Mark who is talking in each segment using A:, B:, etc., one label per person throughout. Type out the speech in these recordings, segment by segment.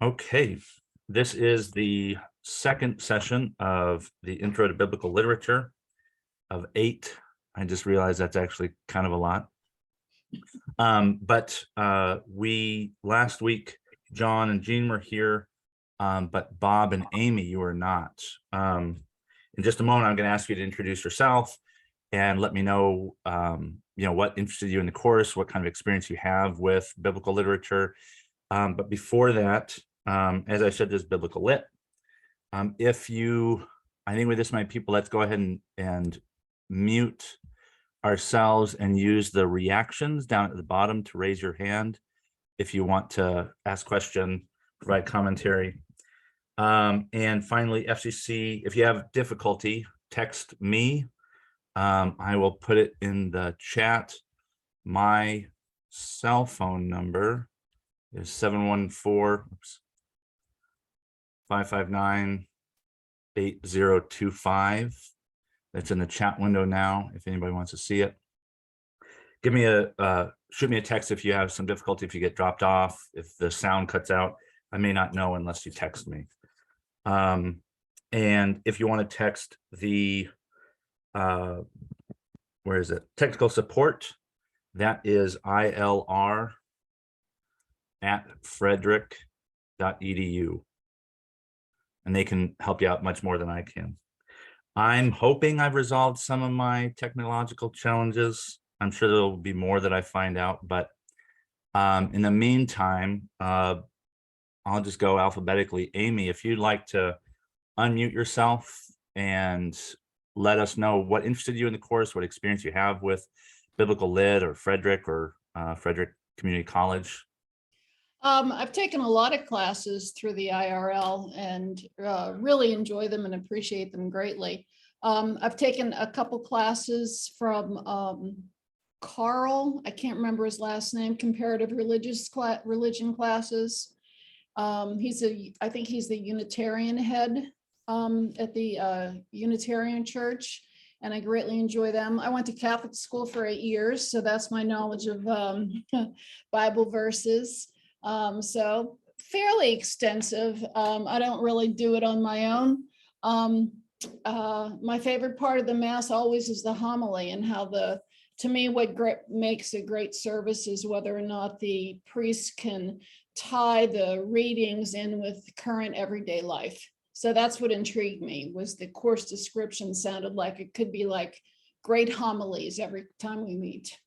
A: Okay, this is the second session of the Intro to Biblical Literature of 8. I just realized that's actually kind of a lot. But we last week, John and Jean were here, but Bob and Amy, you were not. In just a moment, I'm going to ask you to introduce yourself and let me know, what interested you in the course, what kind of experience you have with biblical literature. But before that, as I said, this is biblical lit. I think with this many people, let's go ahead and mute ourselves and use the reactions down at the bottom to raise your hand if you want to ask question, provide commentary. And finally, FCC, if you have difficulty, text me. I will put it in the chat. My cell phone number is 714-559-8025. That's in the chat window now, if anybody wants to see it. Shoot me a text if you have some difficulty, if you get dropped off, if the sound cuts out. I may not know unless you text me. And if you want to text the, technical support, that is ilr@frederick.edu. And they can help you out much more than I can. I'm hoping I've resolved some of my technological challenges. I'm sure there'll be more that I find out, but in the meantime, I'll just go alphabetically. Amy, if you'd like to unmute yourself and let us know what interested you in the course, what experience you have with Biblical Lit or Frederick Community College.
B: I've taken a lot of classes through the IRL and really enjoy them and appreciate them greatly. I've taken a couple classes from Carl, I can't remember his last name, comparative religion classes. I think he's the Unitarian head at the Unitarian Church, and I greatly enjoy them. I went to Catholic school for 8 years, so that's my knowledge of Bible verses. So fairly extensive. I don't really do it on my own. My favorite part of the Mass always is the homily, and how to me, what makes a great service is whether or not the priest can tie the readings in with current everyday life. So that's what intrigued me, was the course description sounded like it could be like great homilies every time we meet.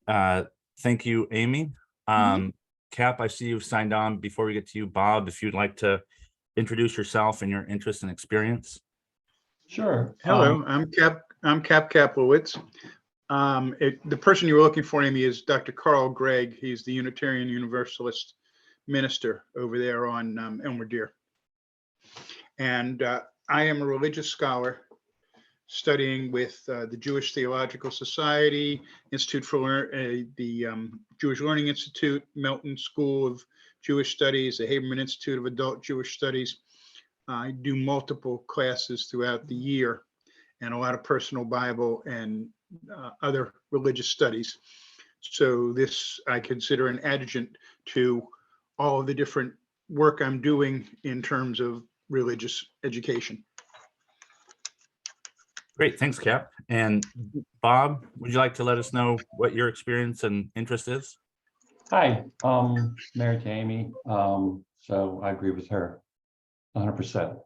A: Thank you, Amy. Cap, I see you've signed on. Before we get to you, Bob, if you'd like to introduce yourself and your interest and experience.
C: Sure.
D: Hello, I'm Cap Kaplowitz. The person you were looking for, Amy, is Dr. Carl Gregg. He's the Unitarian Universalist minister over there on Elmer Deer. And I am a religious scholar studying with the Jewish Theological Society, Institute for the Jewish Learning Institute, Melton School of Jewish Studies, the Haberman Institute of Adult Jewish Studies. I do multiple classes throughout the year and a lot of personal Bible and other religious studies. So this I consider an adjunct to all of the different work I'm doing in terms of religious education.
A: Great, thanks, Cap. And Bob, would you like to let us know what your experience and interest is?
C: Hi, married to Amy, so I agree with her 100%.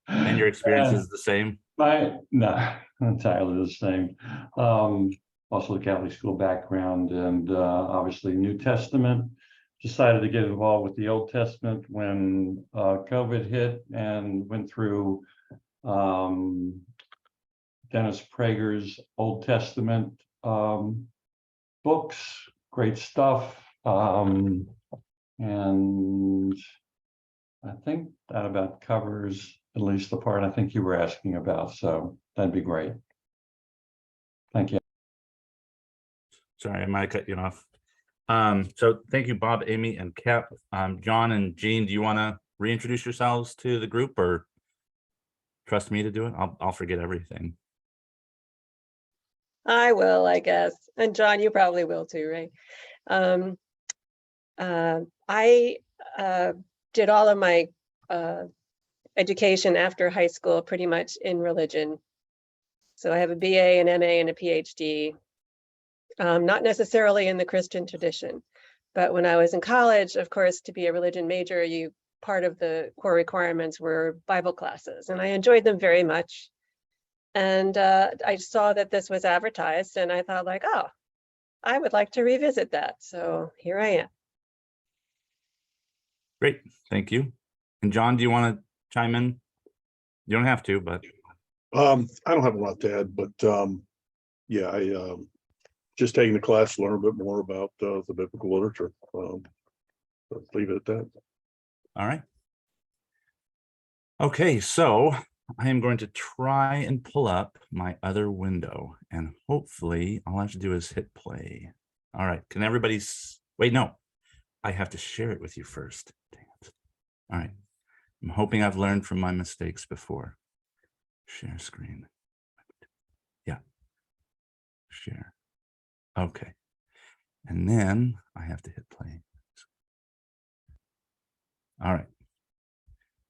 A: And your experience is the same?
C: No, entirely the same. Also the Catholic school background, and obviously New Testament. Decided to get involved with the Old Testament when COVID hit, and went through Dennis Prager's Old Testament books. Great stuff. And I think that about covers at least the part I think you were asking about. So that'd be great. Thank you.
A: Sorry, I might cut you off. So thank you, Bob, Amy, and Cap. John and Jean, do you want to reintroduce yourselves to the group, or trust me to do it? I'll forget everything.
E: I will, I guess. And John, you probably will too, right? Um, I did all of my education after high school pretty much in religion. So I have a BA, an MA, and a PhD, not necessarily in the Christian tradition. But when I was in college, of course, to be a religion major, part of the core requirements were Bible classes, and I enjoyed them very much. And I saw that this was advertised, and I thought like, oh, I would like to revisit that. So here I am.
A: Great, thank you. And John, do you want to chime in? You don't have to, but
F: I don't have a lot to add, but yeah, I just taking the class to learn a bit more about the biblical literature. Let's leave it at that.
A: all right. Okay, so I am going to try and pull up my other window, and hopefully all I have to do is hit play. All right, can everybody wait, no, I have to share it with you first. Dang it. All right, I'm hoping I've learned from my mistakes before. Share screen. Yeah, share. Okay, and then I have to hit play. All right,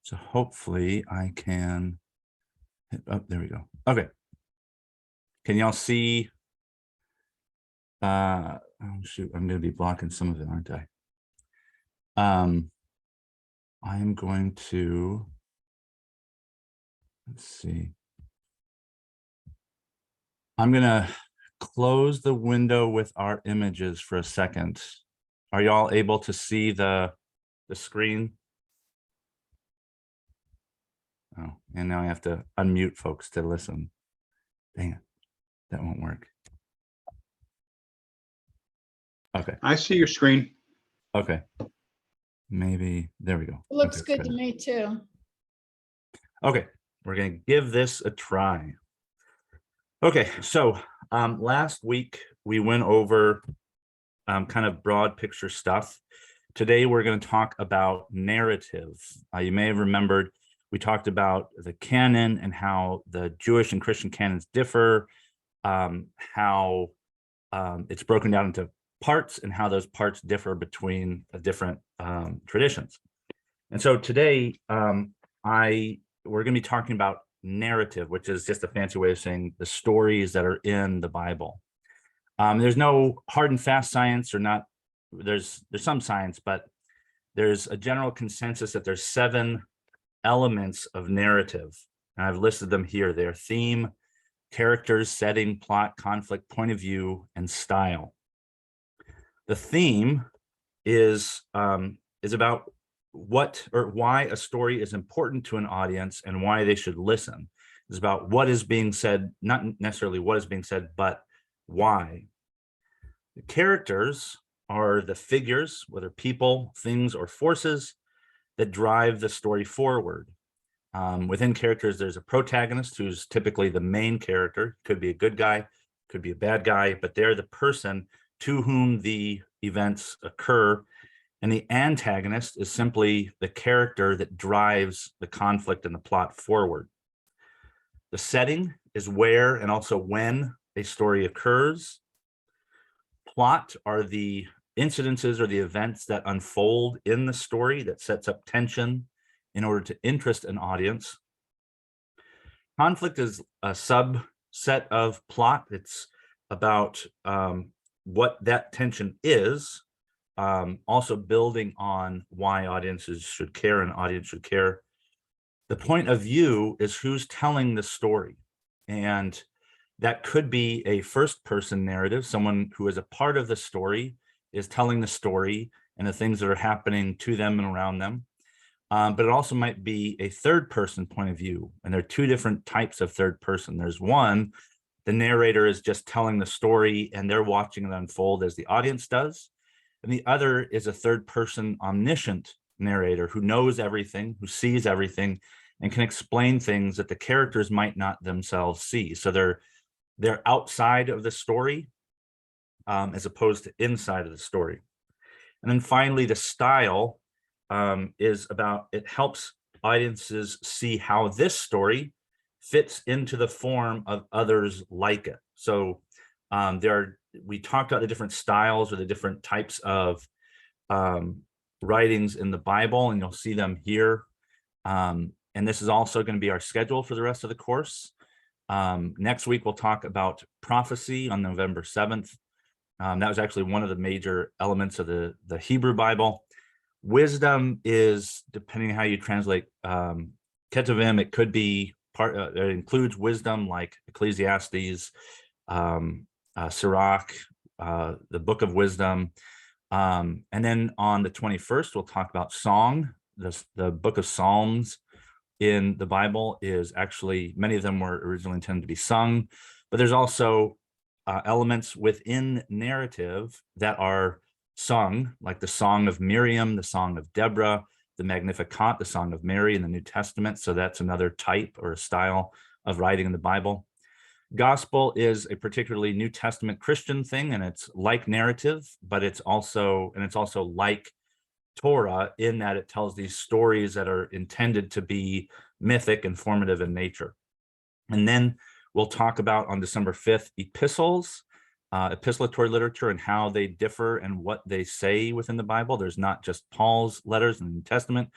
A: so hopefully I can hit, oh, there we go. Okay, can y'all see? Oh shoot, I'm going to be blocking some of it, aren't I? I am going to, let's see. I'm going to close the window with our images for a second. Are y'all able to see the screen? Oh, and now I have to unmute folks to listen. Dang it, that won't work. Okay,
D: I see your screen.
A: okay. Maybe, there we go.
B: It looks
A: Okay,
B: good to me too.
A: Okay, we're going to give this a try. Okay, so last week we went over kind of broad picture stuff. Today we're going to talk about narrative. You may have remembered we talked about the canon and how the Jewish and Christian canons differ, how it's broken down into parts and how those parts differ between different traditions. And so today we're going to be talking about narrative, which is just a fancy way of saying the stories that are in the Bible. There's no hard and fast science, or not. There's some science, but there's a general consensus that there's 7 elements of narrative, and I've listed them here. They're theme, characters, setting, plot, conflict, point of view, and style. The theme is about what or why a story is important to an audience and why they should listen. It's about what is being said, not necessarily what is being said, but why. The characters are the figures, whether people, things, or forces, that drive the story forward. Within characters, there's a protagonist who's typically the main character. Could be a good guy, could be a bad guy, but they're the person to whom the events occur. And the antagonist is simply the character that drives the conflict and the plot forward. The setting is where and also when a story occurs. Plot are the incidences or the events that unfold in the story that sets up tension in order to interest an audience. Conflict is a subset of plot. It's about what that tension is, also building on why audiences should care and audience should care. The point of view is who's telling the story, and that could be a first-person narrative. Someone who is a part of the story is telling the story and the things that are happening to them and around them. But it also might be a third-person point of view, and there are 2 different types of third person. There's one, the narrator is just telling the story and they're watching it unfold as the audience does. And the other is a third-person omniscient narrator who knows everything, who sees everything, and can explain things that the characters might not themselves see. So they're outside of the story as opposed to inside of the story. And then finally, the style is about, it helps audiences see how this story fits into the form of others like it. So We talked about the different styles or the different types of writings in the Bible, and you'll see them here. And this is also going to be our schedule for the rest of the course. Next week, we'll talk about prophecy on November 7th. That was actually one of the major elements of the Hebrew Bible. Wisdom is, depending on how you translate Ketuvim, it could be part, it includes wisdom like Ecclesiastes, Sirach, the Book of Wisdom. And then on the 21st, we'll talk about song. The Book of Psalms in the Bible is actually, many of them were originally intended to be sung, but there's also elements within narrative that are sung, like the Song of Miriam, the Song of Deborah, the Magnificat, the Song of Mary in the New Testament. So that's another type or a style of writing in the Bible. Gospel is a particularly New Testament Christian thing, and it's like narrative, but it's also like Torah in that it tells these stories that are intended to be mythic and formative in nature. And then we'll talk about on December 5th, epistles, epistolatory literature and how they differ and what they say within the Bible. There's not just Paul's letters in the New Testament.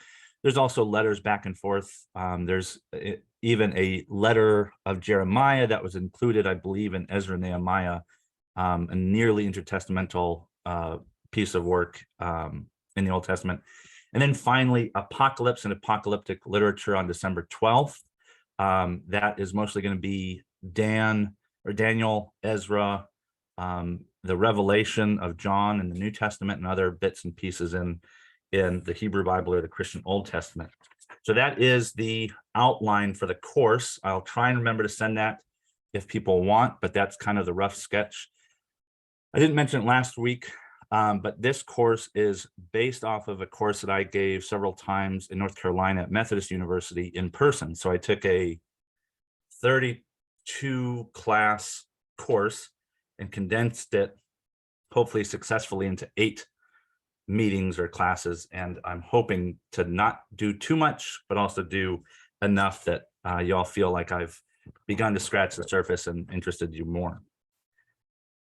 A: There's also letters back and forth. There's even a letter of Jeremiah that was included, I believe, in Ezra and Nehemiah, a nearly intertestamental piece of work in the Old Testament. And then finally, apocalypse and apocalyptic literature on December 12th. That is mostly going to be Daniel, Ezra, the revelation of John in the New Testament, and other bits and pieces in the Hebrew Bible or the Christian Old Testament. So that is the outline for the course. I'll try and remember to send that if people want, but that's kind of the rough sketch. I didn't mention it last week, but this course is based off of a course that I gave several times in North Carolina at Methodist University in person. So I took a 32 class course and condensed it, hopefully successfully, into 8 meetings or classes. And I'm hoping to not do too much, but also do enough that y'all feel like I've begun to scratch the surface and interested you more.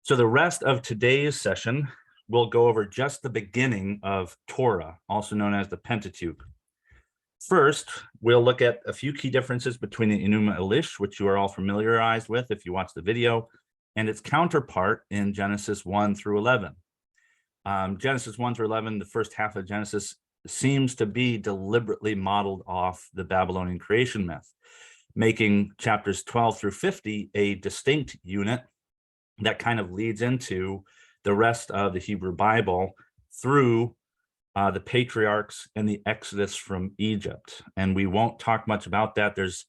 A: So the rest of today's session, we'll go over just the beginning of Torah, also known as the Pentateuch. First, we'll look at a few key differences between the Enuma Elish, which you are all familiarized with if you watch the video, and its counterpart in Genesis 1 through 11. Genesis 1 through 11, the first half of Genesis, seems to be deliberately modeled off the Babylonian creation myth, making chapters 12 through 50 a distinct unit that kind of leads into the rest of the Hebrew Bible through the patriarchs and the Exodus from Egypt. And we won't talk much about that. There's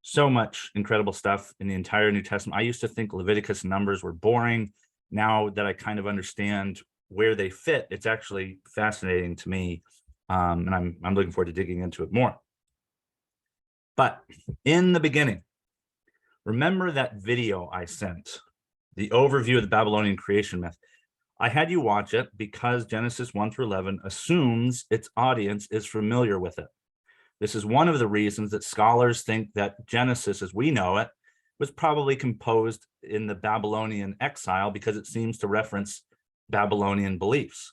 A: so much incredible stuff in the entire New Testament. I used to think Leviticus and Numbers were boring. Now that I kind of understand where they fit, it's actually fascinating to me. And I'm looking forward to digging into it more. But in the beginning, remember that video I sent, the overview of the Babylonian creation myth? I had you watch it because Genesis 1 through 11 assumes its audience is familiar with it. This is one of the reasons that scholars think that Genesis, as we know it, was probably composed in the Babylonian exile because it seems to reference Babylonian beliefs.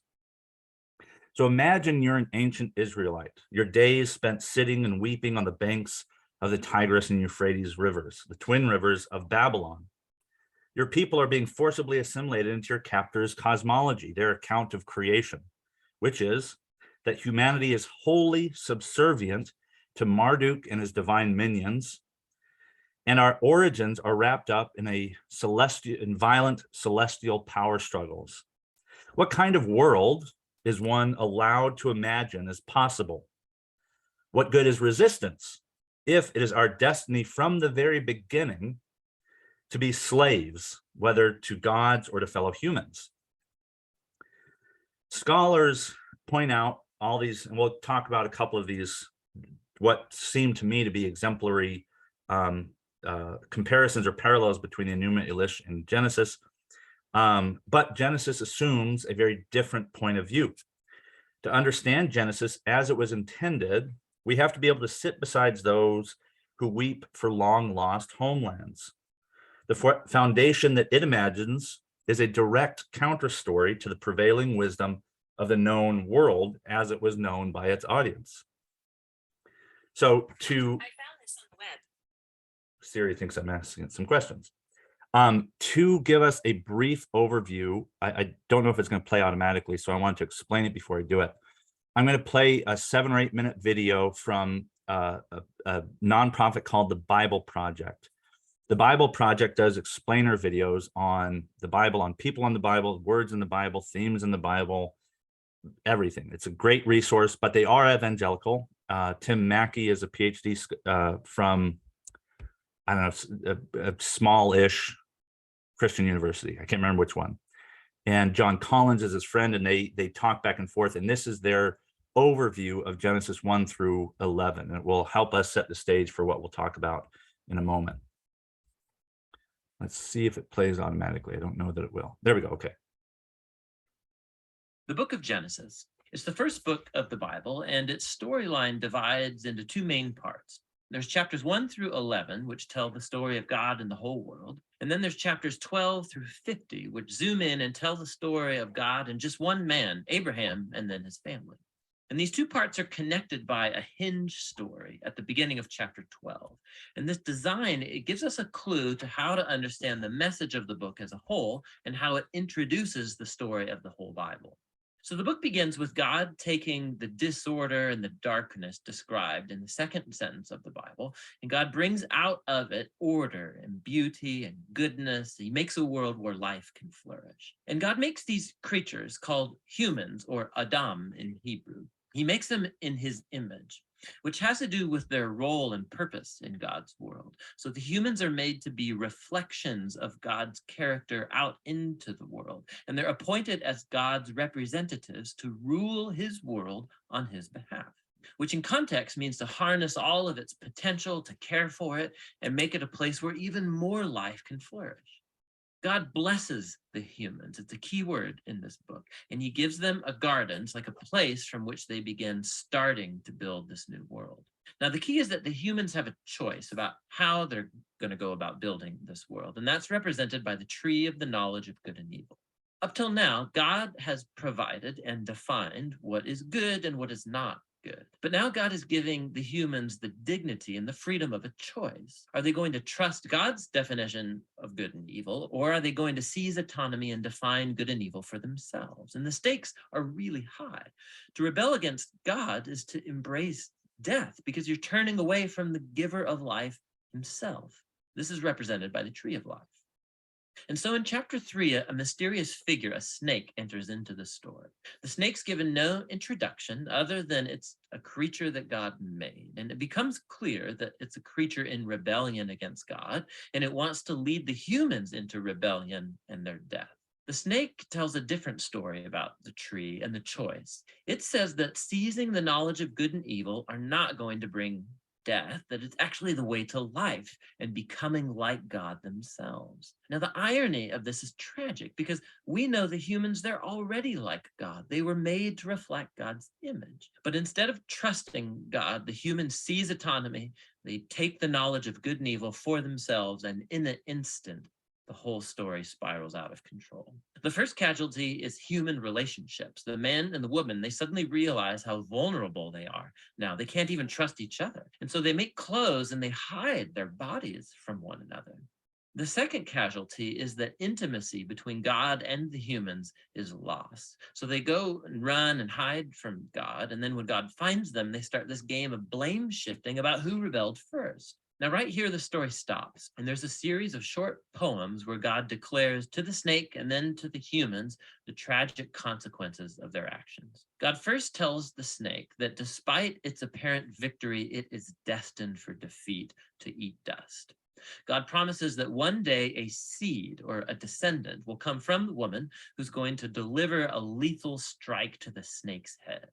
A: So imagine you're an ancient Israelite, your days spent sitting and weeping on the banks of the Tigris and Euphrates rivers, the twin rivers of Babylon. Your people are being forcibly assimilated into your captors' cosmology, their account of creation, which is that humanity is wholly subservient to Marduk and his divine minions, and our origins are wrapped up in violent celestial power struggles. What kind of world is one allowed to imagine as possible? What good is resistance if it is our destiny from the very beginning to be slaves, whether to gods or to fellow humans? Scholars point out all these, and we'll talk about a couple of these, what seem to me to be exemplary comparisons or parallels between the Enuma Elish and Genesis. But Genesis assumes a very different point of view. To understand Genesis as it was intended, we have to be able to sit beside those who weep for long lost homelands. The foundation that it imagines is a direct counter story to the prevailing wisdom of the known world as it was known by its audience. So to
E: I found this on the web.
A: Siri thinks I'm asking it some questions. To give us a brief overview, I don't know if it's going to play automatically, so I want to explain it before I do it. I'm going to play a 7 or 8 minute video from a nonprofit called the Bible Project. The Bible Project does explainer videos on the Bible, on people on the Bible, words in the Bible, themes in the Bible, everything. It's a great resource, but they are evangelical. Tim Mackey is a PhD from, I don't know, a small-ish Christian university. I can't remember which one. And John Collins is his friend, and they talk back and forth. And this is their overview of Genesis 1 through 11. And it will help us set the stage for what we'll talk about in a moment. Let's see if it plays automatically. I don't know that it will. There we go. Okay.
G: The book of Genesis is the first book of the Bible, and its storyline divides into 2 main parts. There's chapters 1 through 11, which tell the story of God and the whole world. And then there's chapters 12 through 50, which zoom in and tell the story of God and just one man, Abraham, and then his family. And these 2 parts are connected by a hinge story at the beginning of chapter 12. And this design, it gives us a clue to how to understand the message of the book as a whole and how it introduces the story of the whole Bible. So the book begins with God taking the disorder and the darkness described in the 2nd sentence of the Bible, and God brings out of it order and beauty and goodness. He makes a world where life can flourish. And God makes these creatures called humans, or Adam in Hebrew. He makes them in his image, which has to do with their role and purpose in God's world. So the humans are made to be reflections of God's character out into the world, and they're appointed as God's representatives to rule his world on his behalf, which in context means to harness all of its potential, to care for it, and make it a place where even more life can flourish. God blesses the humans. It's a key word in this book. And he gives them a garden. It's like a place from which they begin starting to build this new world. Now, the key is that the humans have a choice about how they're going to go about building this world. And that's represented by the tree of the knowledge of good and evil. Up till now, God has provided and defined what is good and what is not good. But now God is giving the humans the dignity and the freedom of a choice. Are they going to trust God's definition of good and evil, or are they going to seize autonomy and define good and evil for themselves? And the stakes are really high. To rebel against God is to embrace death, because you're turning away from the giver of life himself. This is represented by the tree of life. And so in chapter 3, a mysterious figure, a snake, enters into the story. The snake's given no introduction other than it's a creature that God made. And it becomes clear that it's a creature in rebellion against God, and it wants to lead the humans into rebellion and their death. The snake tells a different story about the tree and the choice. It says that seizing the knowledge of good and evil are not going to bring death, that it's actually the way to life and becoming like God themselves. Now, the irony of this is tragic, because we know the humans, they're already like God. They were made to reflect God's image. But instead of trusting God, the humans seize autonomy. They take the knowledge of good and evil for themselves, and in an instant, the whole story spirals out of control. The first casualty is human relationships. The man and the woman, they suddenly realize how vulnerable they are. Now, they can't even trust each other. And so they make clothes and they hide their bodies from one another. The second casualty is that intimacy between God and the humans is lost. So they go and run and hide from God. And then when God finds them, they start this game of blame shifting about who rebelled first. Now, right here, the story stops, and there's a series of short poems where God declares to the snake and then to the humans the tragic consequences of their actions. God first tells the snake that despite its apparent victory, it is destined for defeat, to eat dust. God promises that one day a seed or a descendant will come from the woman who's going to deliver a lethal strike to the snake's head,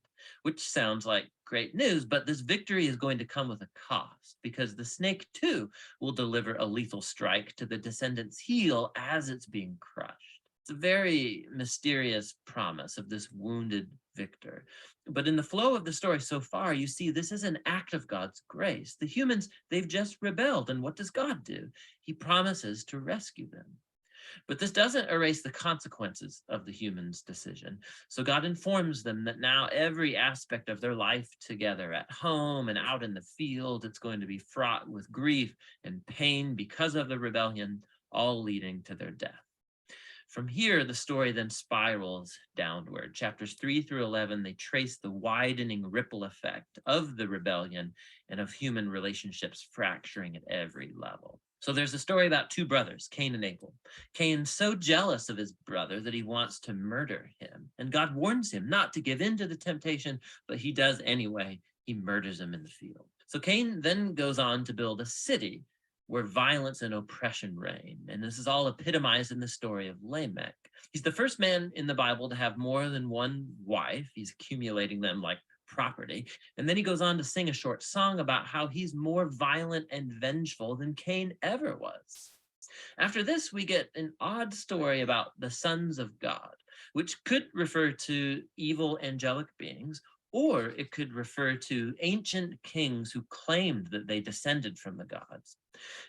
G: which sounds like great news, but this victory is going to come with a cost, because the snake too will deliver a lethal strike to the descendant's heel as it's being crushed. It's a very mysterious promise of this wounded victor. But in the flow of the story so far, you see this is an act of God's grace. The humans, they've just rebelled. And what does God do? He promises to rescue them. But this doesn't erase the consequences of the humans' decision. So God informs them that now every aspect of their life together, at home and out in the field, it's going to be fraught with grief and pain because of the rebellion, all leading to their death. From here, the story then spirals downward. Chapters 3 through 11, they trace the widening ripple effect of the rebellion and of human relationships fracturing at every level. So there's a story about two brothers, Cain and Abel. Cain's so jealous of his brother that he wants to murder him. And God warns him not to give in to the temptation, but he does anyway. He murders him in the field. So Cain then goes on to build a city where violence and oppression reign. And this is all epitomized in the story of Lamech. He's the first man in the Bible to have more than one wife. He's accumulating them like property. And then he goes on to sing a short song about how he's more violent and vengeful than Cain ever was. After this, we get an odd story about the sons of God, which could refer to evil angelic beings, or it could refer to ancient kings who claimed that they descended from the gods.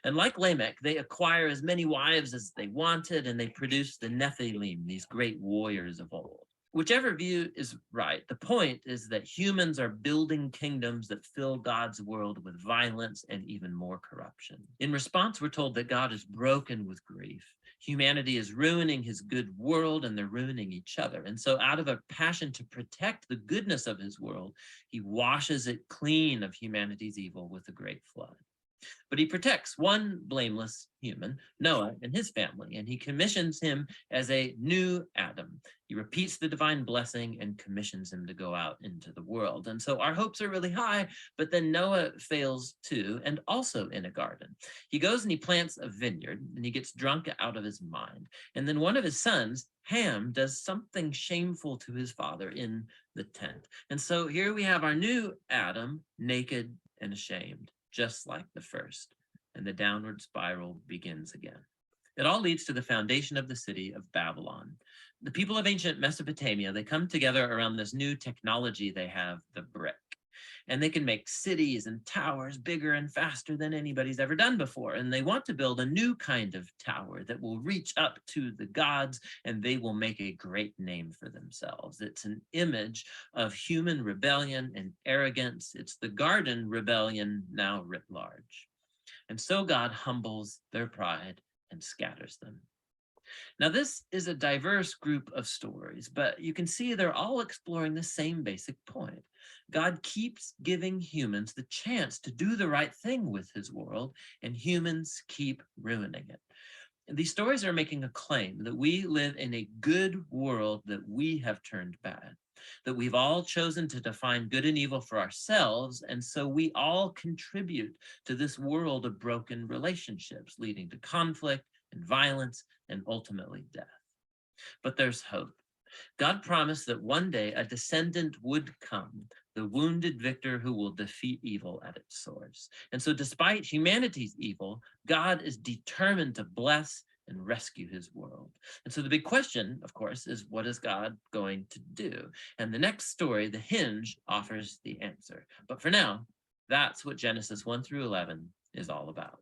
G: And like Lamech, they acquire as many wives as they wanted, and they produce the Nephilim, these great warriors of old. Whichever view is right, the point is that humans are building kingdoms that fill God's world with violence and even more corruption. In response, we're told that God is broken with grief. Humanity is ruining his good world, and they're ruining each other. And so out of a passion to protect the goodness of his world, he washes it clean of humanity's evil with a great flood. But he protects one blameless human, Noah, and his family, and he commissions him as a new Adam. He repeats the divine blessing and commissions him to go out into the world. And so our hopes are really high, but then Noah fails too, and also in a garden. He goes and he plants a vineyard, and he gets drunk out of his mind. And then one of his sons, Ham, does something shameful to his father in the tent. And so here we have our new Adam, naked and ashamed, just like the first, and the downward spiral begins again. It all leads to the foundation of the city of Babylon. The people of ancient Mesopotamia, they come together around this new technology they have, the brick. And they can make cities and towers bigger and faster than anybody's ever done before. And they want to build a new kind of tower that will reach up to the gods, and they will make a great name for themselves. It's an image of human rebellion and arrogance. It's the garden rebellion now writ large. And so God humbles their pride and scatters them. Now, this is a diverse group of stories, but you can see they're all exploring the same basic point. God keeps giving humans the chance to do the right thing with his world, and humans keep ruining it. And these stories are making a claim that we live in a good world that we have turned bad, that we've all chosen to define good and evil for ourselves, and so we all contribute to this world of broken relationships, leading to conflict and violence and ultimately death. But there's hope. God promised that one day a descendant would come, the wounded victor who will defeat evil at its source. And so despite humanity's evil, God is determined to bless and rescue his world. And so the big question, of course, is what is God going to do? And the next story, The Hinge, offers the answer. But for now, that's what Genesis 1 through 11 is all about.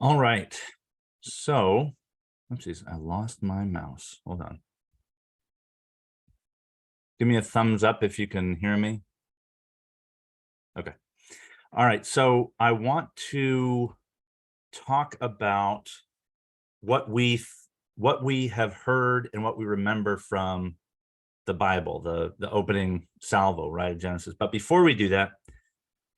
A: All right. So, oopsies, I lost my mouse. Hold on. Give me a thumbs up if you can hear me. Okay. All right. So I want to talk about what we have heard and what we remember from the Bible, the opening salvo, right, Genesis. But before we do that,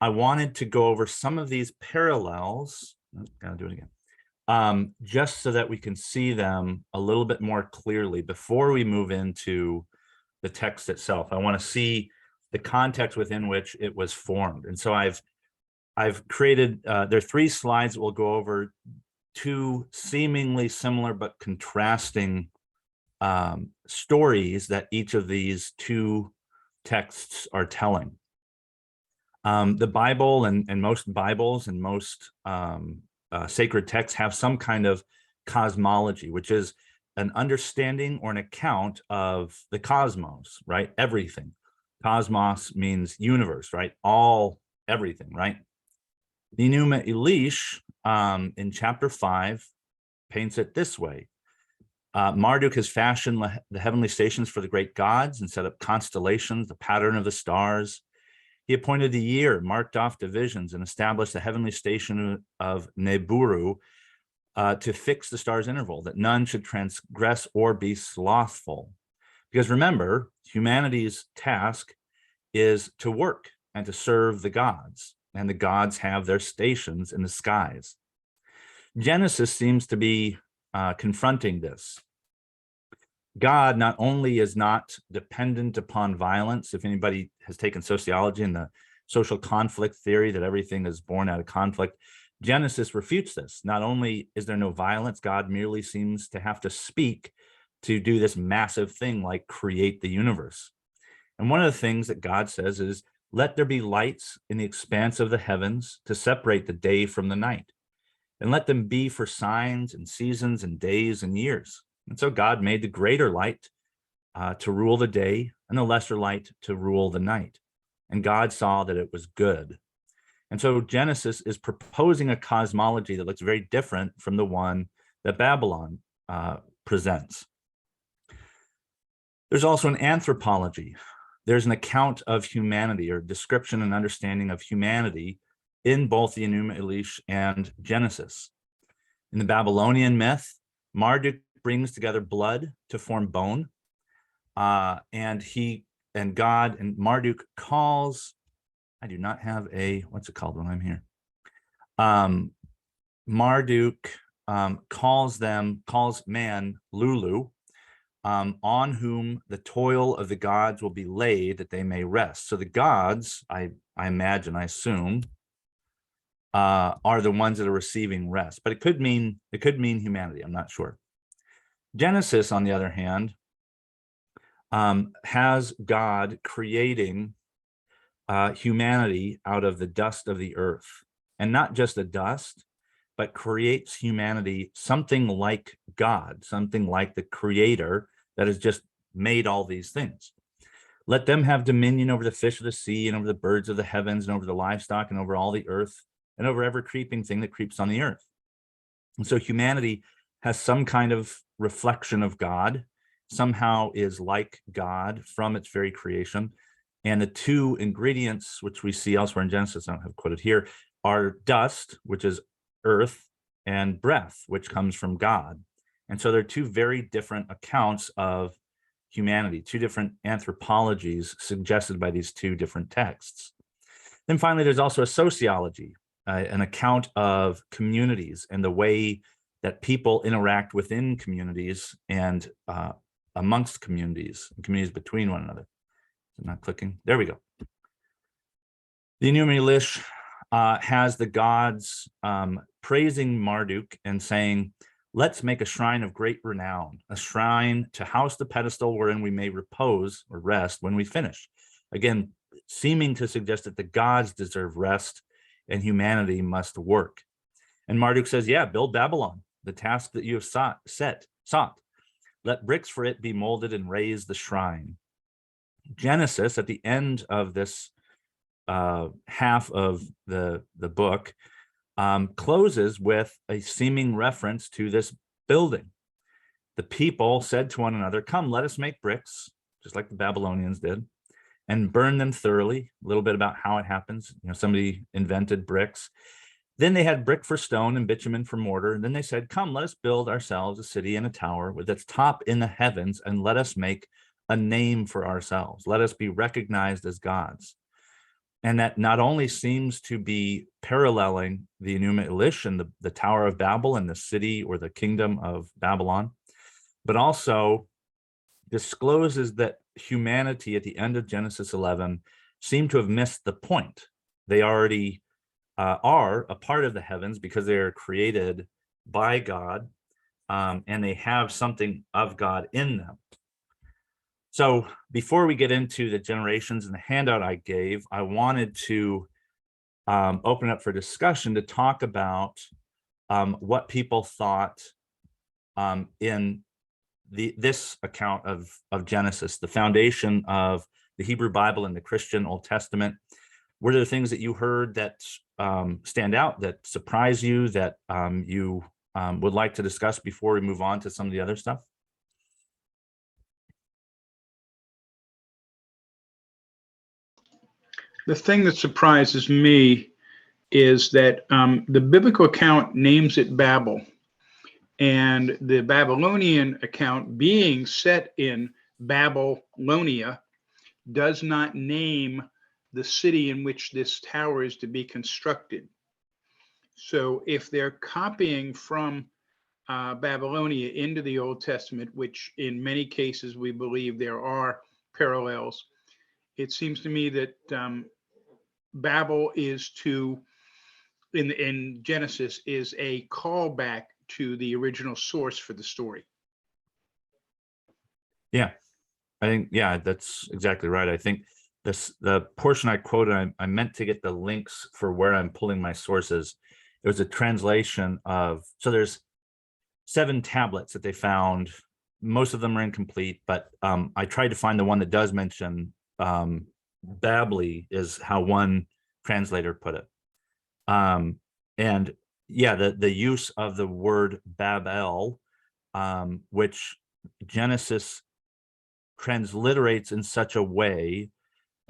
A: I wanted to go over some of these parallels. Gotta do it again. Just so that we can see them a little bit more clearly before we move into the text itself. I want to see the context within which it was formed. And so I've created, there are 3 slides that we'll go over, 2 seemingly similar but contrasting stories that each of these 2 texts are telling. The Bible and most Bibles and most sacred texts have some kind of cosmology, which is an understanding or an account of the cosmos, right? Everything. Cosmos means universe, right? All, everything, right? The Enuma Elish in chapter 5 paints it this way. Marduk has fashioned the heavenly stations for the great gods and set up constellations, the pattern of the stars. He appointed a year, marked off divisions, and established the heavenly station of Neburu to fix the star's interval, that none should transgress or be slothful. Because remember, humanity's task is to work and to serve the gods, and the gods have their stations in the skies. Genesis seems to be confronting this. God not only is not dependent upon violence. If anybody has taken sociology and the social conflict theory that everything is born out of conflict, Genesis refutes this. Not only is there no violence, God merely seems to have to speak to do this massive thing like create the universe. And one of the things that God says is, let there be lights in the expanse of the heavens to separate the day from the night, and let them be for signs and seasons and days and years. And so God made the greater light to rule the day and the lesser light to rule the night. And God saw that it was good. And so Genesis is proposing a cosmology that looks very different from the one that Babylon presents. There's also an anthropology. There's an account of humanity, or description and understanding of humanity in both the Enuma Elish and Genesis. In the Babylonian myth, Marduk brings together blood to form bone, and God and Marduk calls, I do not have a, what's it called when I'm here? Marduk calls man Lulu, on whom the toil of the gods will be laid, that they may rest. So the gods, I imagine, I assume, are the ones that are receiving rest, but it could mean humanity. I'm not sure. Genesis, on the other hand, has God creating humanity out of the dust of the earth, and not just the dust, but creates humanity something like God, something like the creator that has just made all these things. Let them have dominion over the fish of the sea and over the birds of the heavens and over the livestock and over all the earth and over every creeping thing that creeps on the earth. And so humanity has some kind of reflection of God, somehow is like God from its very creation. And the two ingredients, which we see elsewhere in Genesis, I don't have quoted here, are dust, which is earth, and breath, which comes from God. And so they're two very different accounts of humanity, two different anthropologies suggested by these two different texts. Then finally, there's also a sociology, an account of communities and the way that people interact within communities and amongst communities and communities between one another. Is it not clicking? There we go. The Enuma Elish has the gods praising Marduk and saying, let's make a shrine of great renown, a shrine to house the pedestal wherein we may repose or rest when we finish. Again, seeming to suggest that the gods deserve rest and humanity must work. And Marduk says, yeah, build Babylon, the task that you have sought. Let bricks for it be molded and raise the shrine. Genesis, at the end of this half of the book, closes with a seeming reference to this building. The people said to one another, come, let us make bricks, just like the Babylonians did, and burn them thoroughly. A little bit about how it happens. Somebody invented bricks. Then they had brick for stone and bitumen for mortar. And then they said, come, let us build ourselves a city and a tower with its top in the heavens, and let us make a name for ourselves. Let us be recognized as gods. And that not only seems to be paralleling the Enuma Elish and the Tower of Babel and the city or the kingdom of Babylon, but also discloses that humanity at the end of Genesis 11 seem to have missed the point. They already are a part of the heavens because they are created by God, and they have something of God in them. So before we get into the generations and the handout I gave, I wanted to open up for discussion to talk about what people thought in this account of Genesis, the foundation of the Hebrew Bible and the Christian Old Testament. Were there things that you heard that stand out, that surprise you, that you would like to discuss before we move on to some of the other stuff?
D: The thing that surprises me is that the biblical account names it Babel, and the Babylonian account, being set in Babylonia, does not name the city in which this tower is to be constructed. So if they're copying from Babylonia into the Old Testament, which in many cases we believe there are parallels, it seems to me that Babel is in Genesis is a callback to the original source for the story.
A: Yeah, I think, yeah, that's exactly right. I think the portion I quoted, I meant to get the links for where I'm pulling my sources. It was a translation of, so there's 7 tablets that they found. Most of them are incomplete, but I tried to find the one that does mention Babli, is how one translator put it. And yeah, the use of the word Babel, which Genesis transliterates in such a way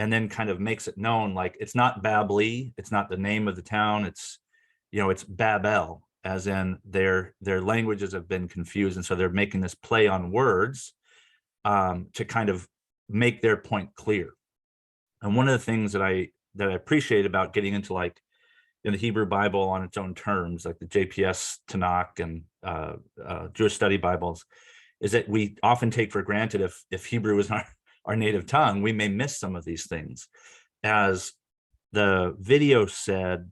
A: and then kind of makes it known, like it's not Babli, it's not the name of the town, it's, you know, it's Babel, as in their languages have been confused, and so they're making this play on words to kind of make their point clear. And one of the things that I appreciate about getting into, like, in the Hebrew Bible on its own terms, like the JPS Tanakh and Jewish study Bibles, is that we often take for granted if Hebrew is our native tongue, we may miss some of these things. As the video said,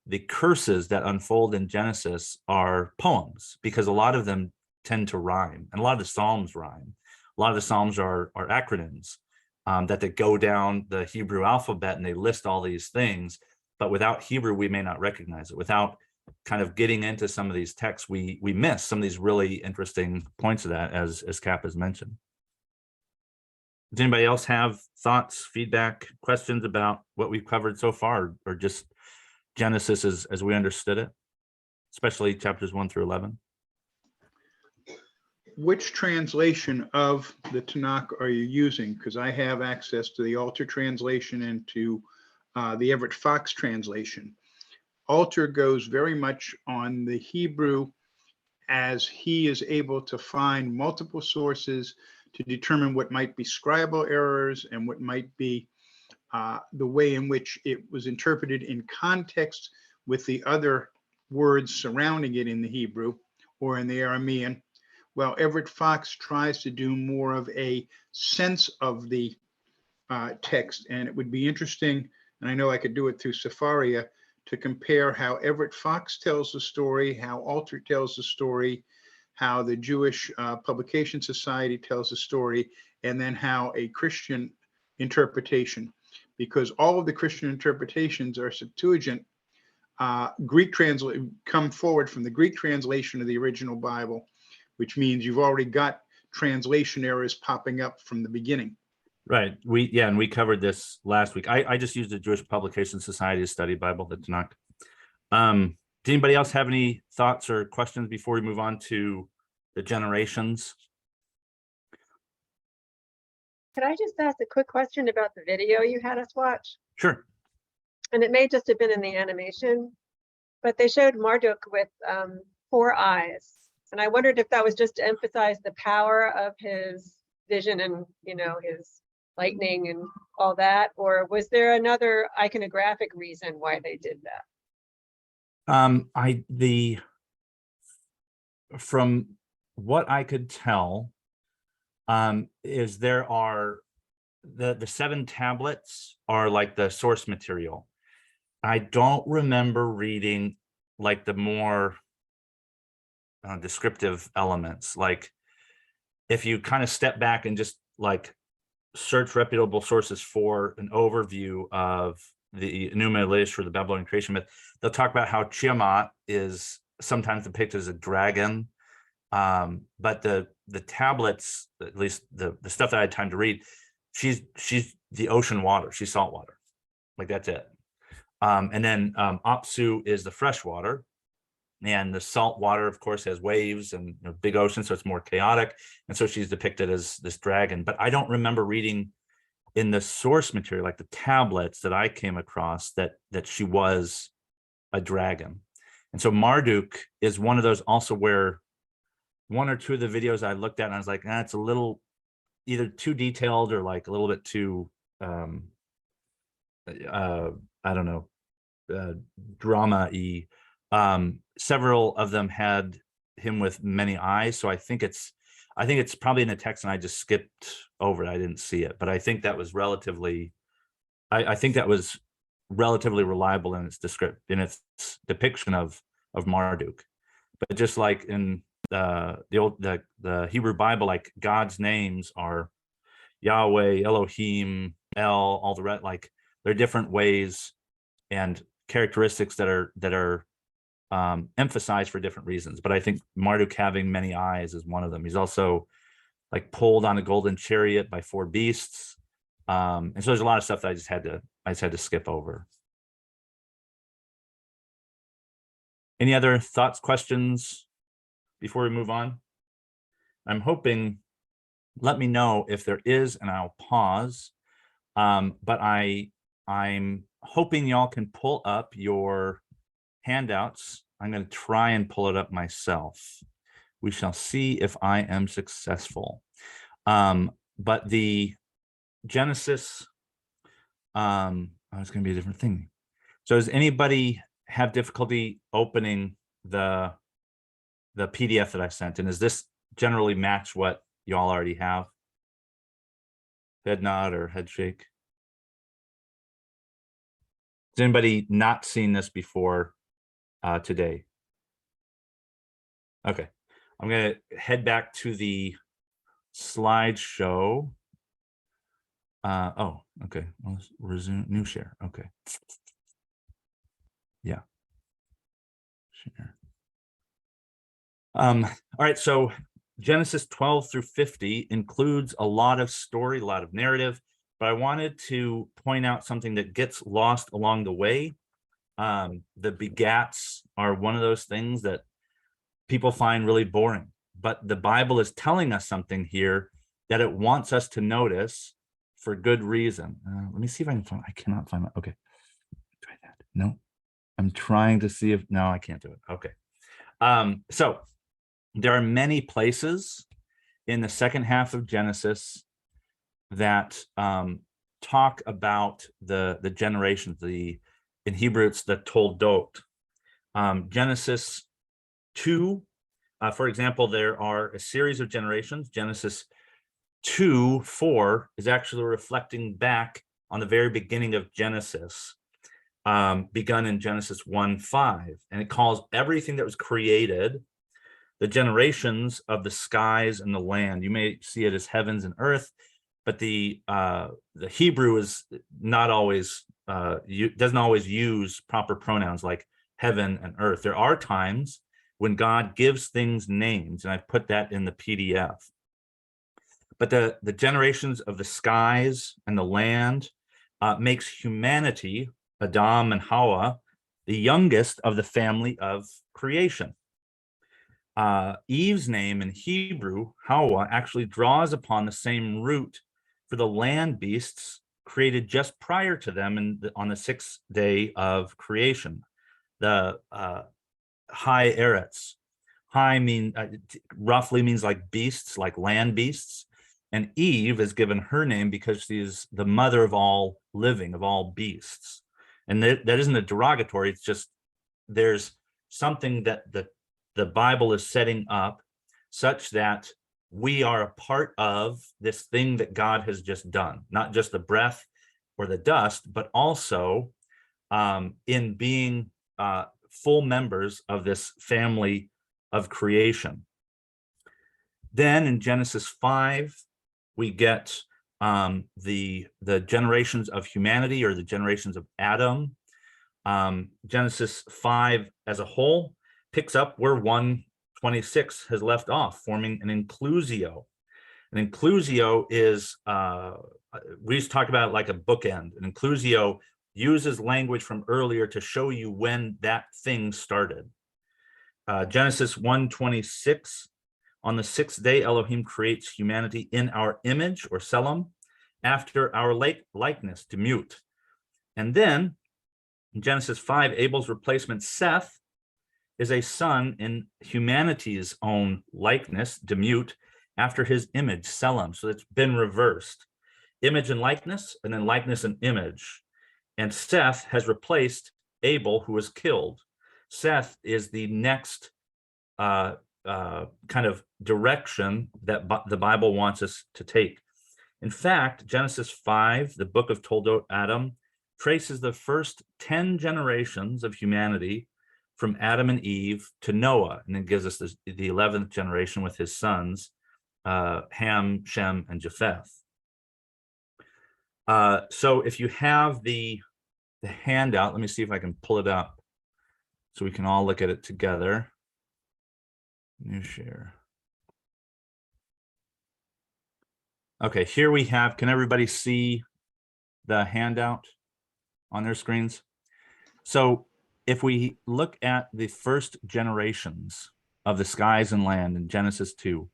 A: the curses that unfold in Genesis are poems, because a lot of them tend to rhyme, and a lot of the Psalms rhyme. A lot of the Psalms are acronyms that they go down the Hebrew alphabet and they list all these things, but without Hebrew, we may not recognize it. Without kind of getting into some of these texts, we miss some of these really interesting points of that, as Cap has mentioned. Does anybody else have thoughts, feedback, questions about what we've covered so far, or just Genesis as we understood it, especially chapters 1 through 11?
D: Which translation of the Tanakh are you using? Because I have access to the Alter translation and to the Everett Fox translation. Alter goes very much on the Hebrew, as he is able to find multiple sources to determine what might be scribal errors and what might be the way in which it was interpreted in context with the other words surrounding it in the Hebrew or in the Aramean. Well, Everett Fox tries to do more of a sense of the text, and it would be interesting, and I know I could do it through Safaria, to compare how Everett Fox tells the story, how Alter tells the story, how the Jewish Publication Society tells the story, and then how a Christian interpretation, because all of the Christian interpretations are Septuagint, come forward from the Greek translation of the original Bible, which means you've already got translation errors popping up from the beginning.
A: Right. We covered this last week. I just used the Jewish Publication Society study Bible, the Tanakh. Does anybody else have any thoughts or questions before we move on to the generations?
E: Could I just ask a quick question about the video you had us watch?
A: Sure.
E: And it may just have been in the animation, but they showed Marduk with 4 eyes. And I wondered if that was just to emphasize the power of his vision and, you know, his lightning and all that, or was there another iconographic reason why they did that?
A: From what I could tell, is there are the 7 tablets are like the source material. I don't remember reading like the more descriptive elements. Like if you kind of step back and just like search reputable sources for an overview of the Enuma Elish for the Babylonian creation myth, they'll talk about how Tiamat is sometimes depicted as a dragon. But the tablets, at least the stuff that I had time to read, she's the ocean water. She's salt water. Like that's it. And then Apsu is the fresh water. And the salt water, of course, has waves and big ocean, so it's more chaotic. And so she's depicted as this dragon. But I don't remember reading in the source material, like the tablets that I came across, that she was a dragon. And so Marduk is one of those also where one or two of the videos I looked at and I was like, it's a little either too detailed or like a little bit too, I don't know, drama-y. Several of them had him with many eyes. So I think it's probably in the text and I just skipped over it. I didn't see it, but I think that was relatively, I think that was relatively reliable in its depiction of Marduk. But just like in the Hebrew Bible, like God's names are Yahweh, Elohim, El, all the rest, like they're different ways and characteristics that are emphasized for different reasons. But I think Marduk having many eyes is one of them. He's also like pulled on a golden chariot by 4 beasts. And so there's a lot of stuff that I just had to skip over. Any other thoughts, questions before we move on? I'm hoping, let me know if there is, and I'll pause. But I'm hoping y'all can pull up your handouts. I'm going to try and pull it up myself. We shall see if I am successful. But the Genesis, it's going to be a different thing. So does anybody have difficulty opening the PDF that I sent? And does this generally match what you all already have? Head nod or head shake. Has anybody not seen this before today? Okay, I'm going to head back to the slideshow. Oh, okay. Let's resume new share. Okay. Yeah. Share. All right. So Genesis 12 through 50 includes a lot of story, a lot of narrative, but I wanted to point out something that gets lost along the way. The begats are one of those things that people find really boring, but the Bible is telling us something here that it wants us to notice for good reason. Let me see if I can find, I cannot find that. Okay. Try that. No, I'm trying to see if, no, I can't do it. Okay. So there are many places in the second half of Genesis that talk about the generations. In Hebrew, it's the Toldot. Genesis 2, for example, there are a series of generations. Genesis 2:4 is actually reflecting back on the very beginning of Genesis, begun in Genesis 1:5, and it calls everything that was created the generations of the skies and the land. You may see it as heavens and earth, but the Hebrew is not always doesn't always use proper pronouns like heaven and earth. There are times when God gives things names, and I've put that in the PDF. But the generations of the skies and the land makes humanity, Adam and Hawa, the youngest of the family of creation. Eve's name in Hebrew, Hawa, actually draws upon the same root for the land beasts created just prior to them on the 6th day of creation. The High Eretz. High roughly means like beasts, like land beasts. And Eve is given her name because she's the mother of all living, of all beasts. And that isn't a derogatory, it's just there's something that the Bible is setting up such that we are a part of this thing that God has just done, not just the breath or the dust, but also in being full members of this family of creation. Then in Genesis 5, we get the generations of humanity, or the generations of Adam. Genesis 5 as a whole picks up where 126 has left off, forming an inclusio. An inclusio is, we used to talk about it like a bookend. An inclusio uses language from earlier to show you when that thing started. Genesis 1:26, on the sixth day, Elohim creates humanity in our image, or Selam, after our likeness, Demut. And then in Genesis 5, Abel's replacement, Seth, is a son in humanity's own likeness, Demut, after his image, Selam. So it's been reversed. Image and likeness, and then likeness and image. And Seth has replaced Abel, who was killed. Seth is the next kind of direction that the Bible wants us to take. In fact, Genesis 5, the book of Toldot Adam, traces the first 10 generations of humanity from Adam and Eve to Noah, and it gives us the 11th generation with his sons, Ham, Shem, and Japheth. So if you have the handout, let me see if I can pull it up so we can all look at it together. New share. Okay, here we have, can everybody see the handout on their screens? So if we look at the first generations of the skies and land in Genesis 2,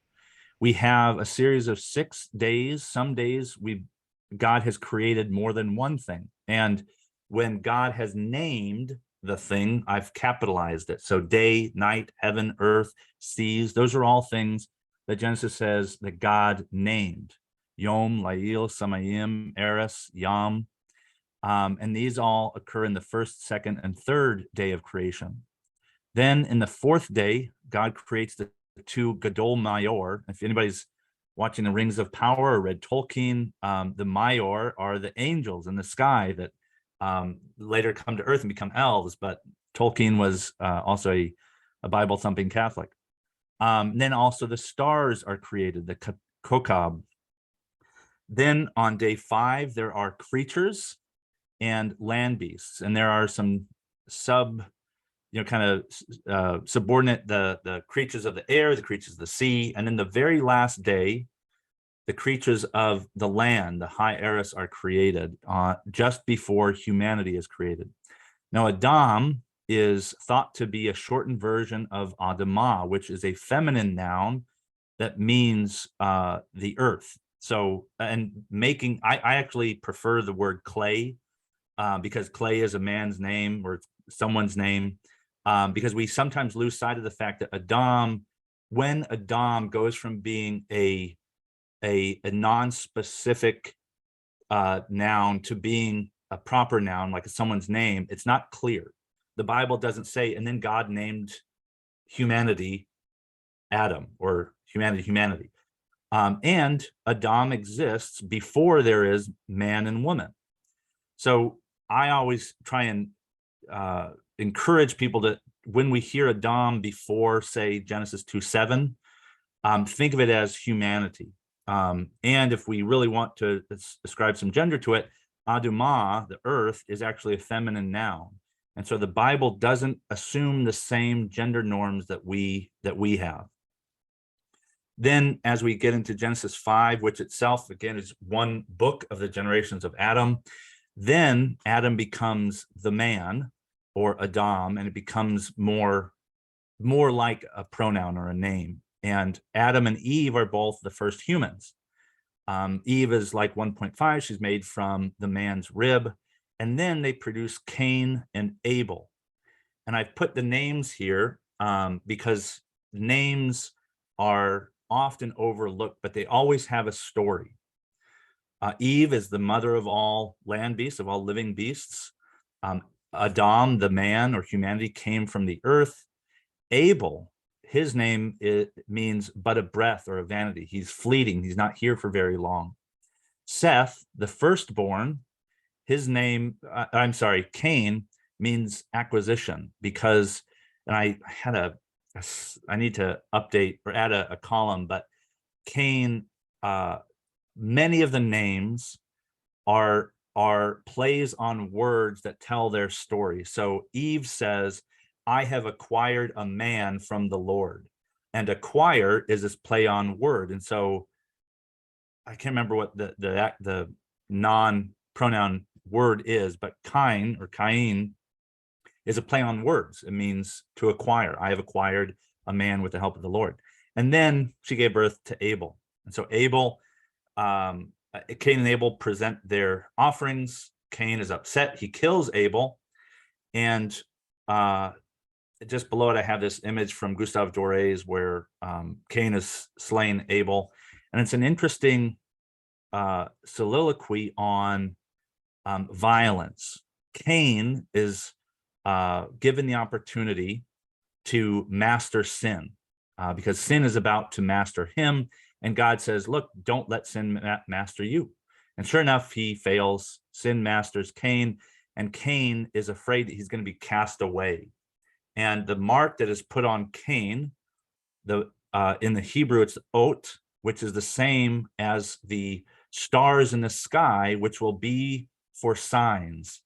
A: we have a series of 6 days. Some days God has created more than one thing. And when God has named the thing, I've capitalized it. So day, night, heaven, earth, seas, those are all things that Genesis says that God named. Yom, Lail, Samayim, Eris, Yam. And these all occur in the first, second, and third day of creation. Then in the fourth day, God creates the two Gadol Mayor. If anybody's watching the Rings of Power or read Tolkien, the Mayor are the angels in the sky that later come to earth and become elves, but Tolkien was also a Bible thumping Catholic. Then also the stars are created, the Kokab. Then on day 5, there are creatures and land beasts, and there are some kind of subordinate, the creatures of the air, the creatures of the sea, and then the very last day, the creatures of the land, the high Eris, are created just before humanity is created. Now, Adam is thought to be a shortened version of Adamah, which is a feminine noun that means the earth. So, and making, I actually prefer the word clay because clay is a man's name or someone's name, because we sometimes lose sight of the fact that Adam, when Adam goes from being a non-specific noun to being a proper noun, like someone's name, it's not clear. The Bible doesn't say, and then God named humanity Adam, or humanity. And Adam exists before there is man and woman. So I always try and encourage people to, when we hear Adam before, say, Genesis 2:7, think of it as humanity. And if we really want to ascribe some gender to it, Adumah, the earth, is actually a feminine noun. And so the Bible doesn't assume the same gender norms that we have. Then as we get into Genesis 5, which itself, again, is one book of the generations of Adam, then Adam becomes the man, or Adam, and it becomes more like a pronoun or a name. And Adam and Eve are both the first humans. Eve is like 1.5. She's made from the man's rib. And then they produce Cain and Abel. And I've put the names here because names are often overlooked, but they always have a story. Eve is the mother of all land beasts, of all living beasts. Adam, the man or humanity, came from the earth. Abel, his name means but a breath or a vanity. He's fleeting. He's not here for very long. Seth, the firstborn, his name, Cain, means acquisition, because, and I need to update or add a column, but Cain, many of the names are plays on words that tell their story. So Eve says, I have acquired a man from the Lord. And acquire is this play on word. And so I can't remember what the non-pronoun word is, but Cain or Cain is a play on words. It means to acquire. I have acquired a man with the help of the Lord. And then she gave birth to Abel. And so Abel, Cain and Abel present their offerings. Cain is upset. He kills Abel. And just below it, I have this image from Gustave Doré's where Cain is slain Abel. And it's an interesting soliloquy on violence. Cain is given the opportunity to master sin because sin is about to master him. And God says, look, don't let sin master you. And sure enough, he fails. Sin masters Cain, and Cain is afraid that he's going to be cast away. And the mark that is put on Cain, in the Hebrew, it's ot, which is the same as the stars in the sky, which will be for signs.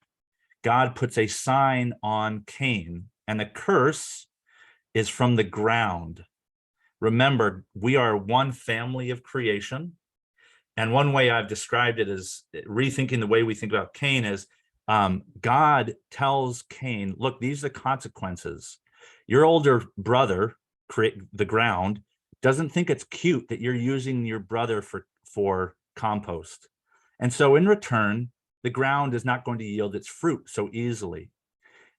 A: God puts a sign on Cain, and the curse is from the ground. Remember, we are one family of creation. And one way I've described it is rethinking the way we think about Cain is God tells Cain, look, these are the consequences. Your older brother, the ground, doesn't think it's cute that you're using your brother for compost. And so in return, the ground is not going to yield its fruit so easily.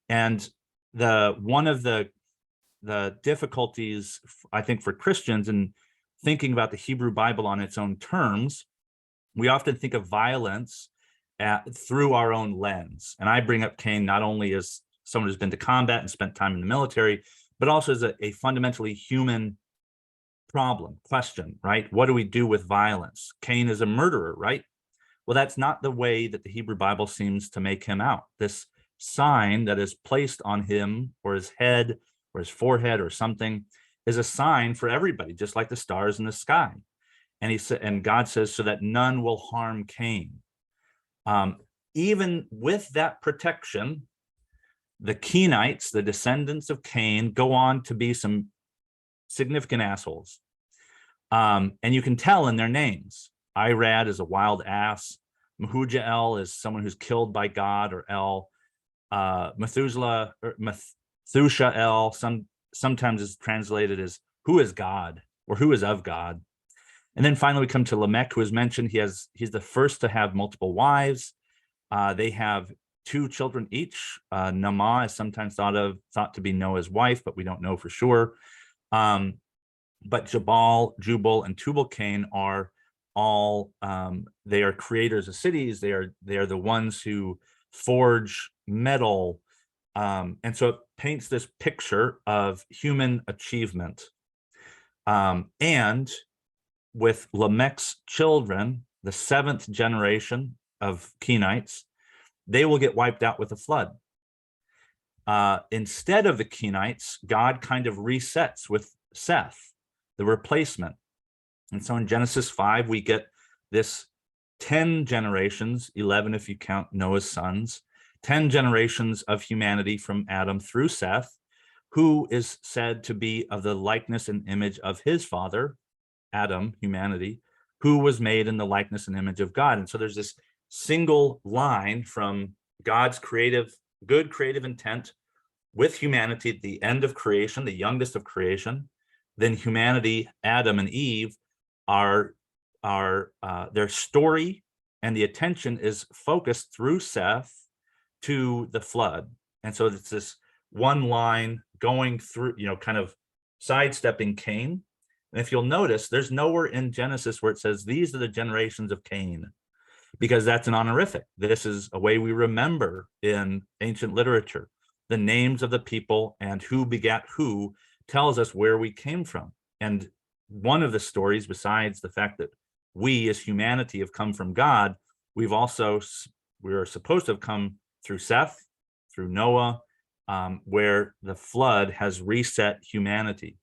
A: And one of the difficulties, I think, for Christians in thinking about the Hebrew Bible on its own terms, we often think of violence through our own lens. And I bring up Cain not only as someone who's been to combat and spent time in the military, but also as a fundamentally human question, right? What do we do with violence? Cain is a murderer, right? Well, that's not the way that the Hebrew Bible seems to make him out. This sign that is placed on him or his head or his forehead or something is a sign for everybody, just like the stars in the sky. And God says, so that none will harm Cain. Even with that protection, the Kenites, the descendants of Cain, go on to be some significant assholes. And you can tell in their names. Irad is a wild ass. Mehujael is someone who's killed by God or El. Methuselah or Methushael sometimes is translated as who is God or who is of God. And then finally we come to Lamech, who is mentioned. He's the first to have multiple wives. They have 2 children each. Naamah is sometimes thought to be Noah's wife, but we don't know for sure. But Jubal, and Tubal-Cain are all they are creators of cities. They are the ones who forge metal, and so it paints this picture of human achievement. And with Lamech's children, the 7th generation of Kenites, they will get wiped out with a flood. Instead of the Kenites, God kind of resets with Seth, the replacement. And so in Genesis 5, we get this 10 generations, 11 if you count Noah's sons, 10 generations of humanity from Adam through Seth, who is said to be of the likeness and image of his father, Adam, humanity, who was made in the likeness and image of God. And so there's this single line from God's good creative intent with humanity at the end of creation, the youngest of creation. Then humanity, Adam and Eve, are their story and the attention is focused through Seth to the flood. And so it's this one line going through, kind of sidestepping Cain. And if you'll notice, there's nowhere in Genesis where it says these are the generations of Cain, because that's an honorific. This is a way we remember in ancient literature. The names of the people and who begat who tells us where we came from. And one of the stories, besides the fact that we as humanity have come from God, we are supposed to have come through Seth, through Noah, where the flood has reset humanity.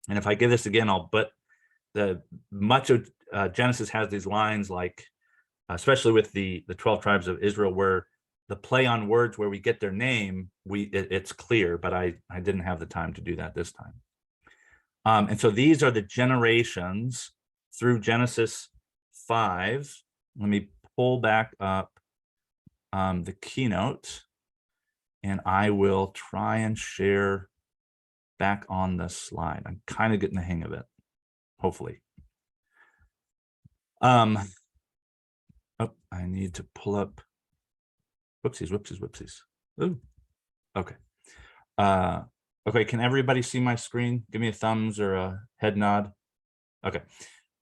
A: And if I give this again, much of Genesis has these lines like, especially with the 12 tribes of Israel, where the play on words where we get their name, it's clear, but I didn't have the time to do that this time. And so these are the generations through Genesis 5. Let me pull back up the keynote, and I will try and share back on the slide. I'm kind of getting the hang of it, hopefully. Oh, I need to pull up. Whoopsies. Ooh, okay. Okay, can everybody see my screen? Give me a thumbs or a head nod. Okay.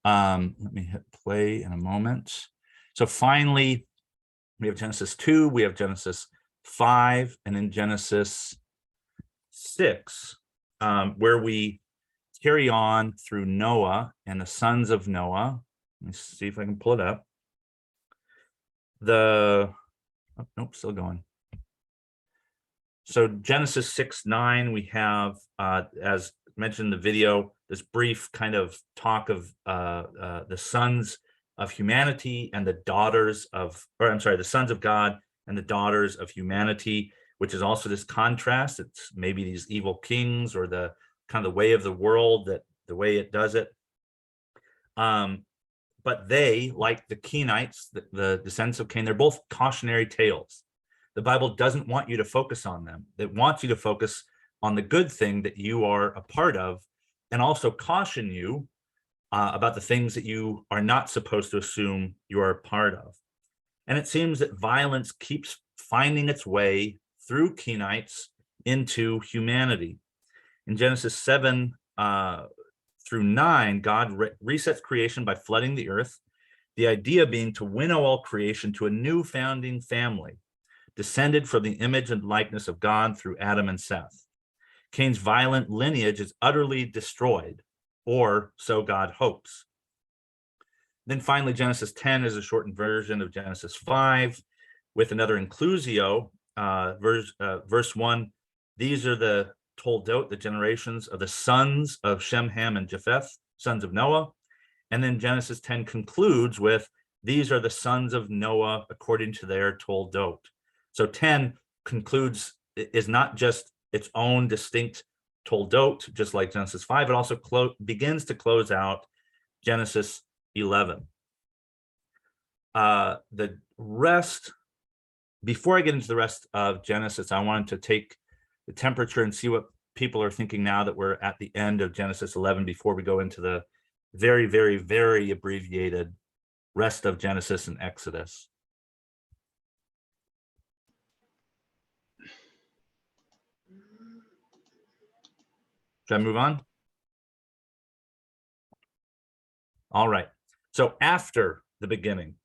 A: Let me hit play in a moment. So finally, we have Genesis 2, we have Genesis 5, and then Genesis 6, where we carry on through Noah and the sons of Noah. Let me see if I can pull it up. Nope, still going. So Genesis 6:9, we have, as mentioned in the video, this brief kind of talk of the sons of humanity and the daughters of, or I'm sorry, the sons of God and the daughters of humanity, which is also this contrast. It's maybe these evil kings or the kind of the way of the world, that the way it does it. But they, like the Kenites, the descendants of Cain, they're both cautionary tales. The Bible doesn't want you to focus on them. It wants you to focus on the good thing that you are a part of, and also caution you about the things that you are not supposed to assume you are a part of. And it seems that violence keeps finding its way through Kenites into humanity. In Genesis 7 through 9, God resets creation by flooding the earth, the idea being to winnow all creation to a new founding family, descended from the image and likeness of God through Adam and Seth. Cain's violent lineage is utterly destroyed, or so God hopes. Then finally, Genesis 10 is a shortened version of Genesis 5 with another inclusio, verse 1. These are the Toldot, the generations of the sons of Shem, Ham, and Japheth, sons of Noah. And then Genesis 10 concludes with, these are the sons of Noah according to their Toldot. So 10 concludes, is not just its own distinct Toldot, just like Genesis 5, it also begins to close out Genesis 11. The rest, before I get into the rest of Genesis, I wanted to take the temperature and see what people are thinking now that we're at the end of Genesis 11 before we go into the very, very, very abbreviated rest of Genesis and Exodus. Should I move on? All right. So after the beginning,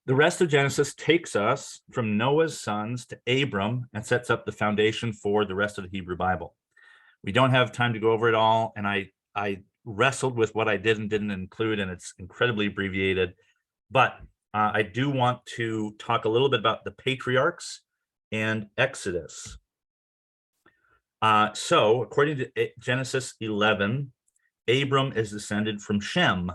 A: the rest of Genesis takes us from Noah's sons to Abram and sets up the foundation for the rest of the Hebrew Bible. We don't have time to go over it all, and I wrestled with what I did and didn't include, and it's incredibly abbreviated. But I do want to talk a little bit about the patriarchs and Exodus. So according to Genesis 11, Abram is descended from Shem,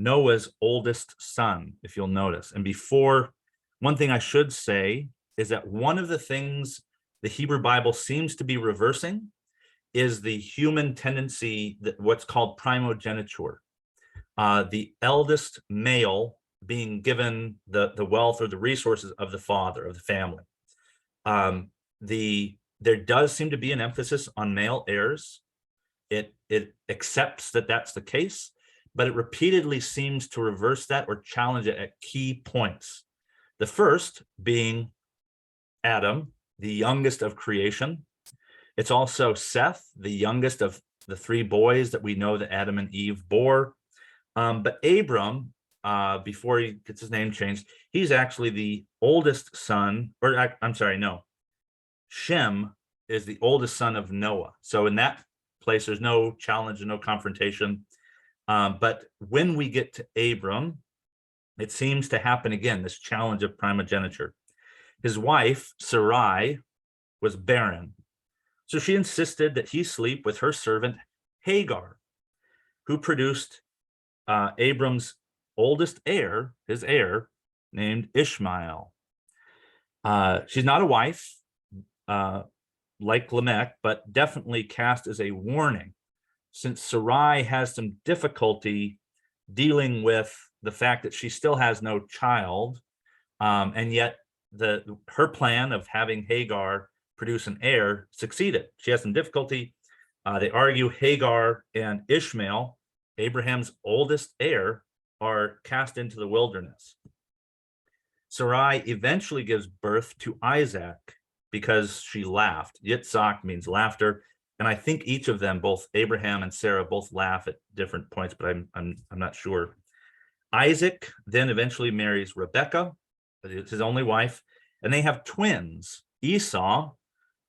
A: Noah's oldest son, if you'll notice. And before, one thing I should say is that one of the things the Hebrew Bible seems to be reversing is the human tendency, that what's called primogeniture, the eldest male being given the wealth or the resources of the father, of the family. There does seem to be an emphasis on male heirs. It accepts that that's the case, but it repeatedly seems to reverse that or challenge it at key points. The first being Adam, the youngest of creation. It's also Seth, the youngest of the three boys that we know that Adam and Eve bore. But Abram, before he gets his name changed, he's actually the oldest son, or I'm sorry, no. Shem is the oldest son of Noah. So in that place, there's no challenge and no confrontation. But when we get to Abram, it seems to happen again, this challenge of primogeniture. His wife, Sarai, was barren. So she insisted that he sleep with her servant, Hagar, who produced Abram's oldest heir, his heir, named Ishmael. She's not a wife like Lamech, but definitely cast as a warning, since Sarai has some difficulty dealing with the fact that she still has no child, and yet her plan of having Hagar produce an heir succeeded. She has some difficulty. They argue Hagar and Ishmael, Abraham's oldest heir, are cast into the wilderness. Sarai eventually gives birth to Isaac because she laughed. Yitzhak means laughter, and I think each of them, both Abraham and Sarah, both laugh at different points, but I'm not sure. Isaac then eventually marries Rebekah, it's his only wife, and they have twins, Esau,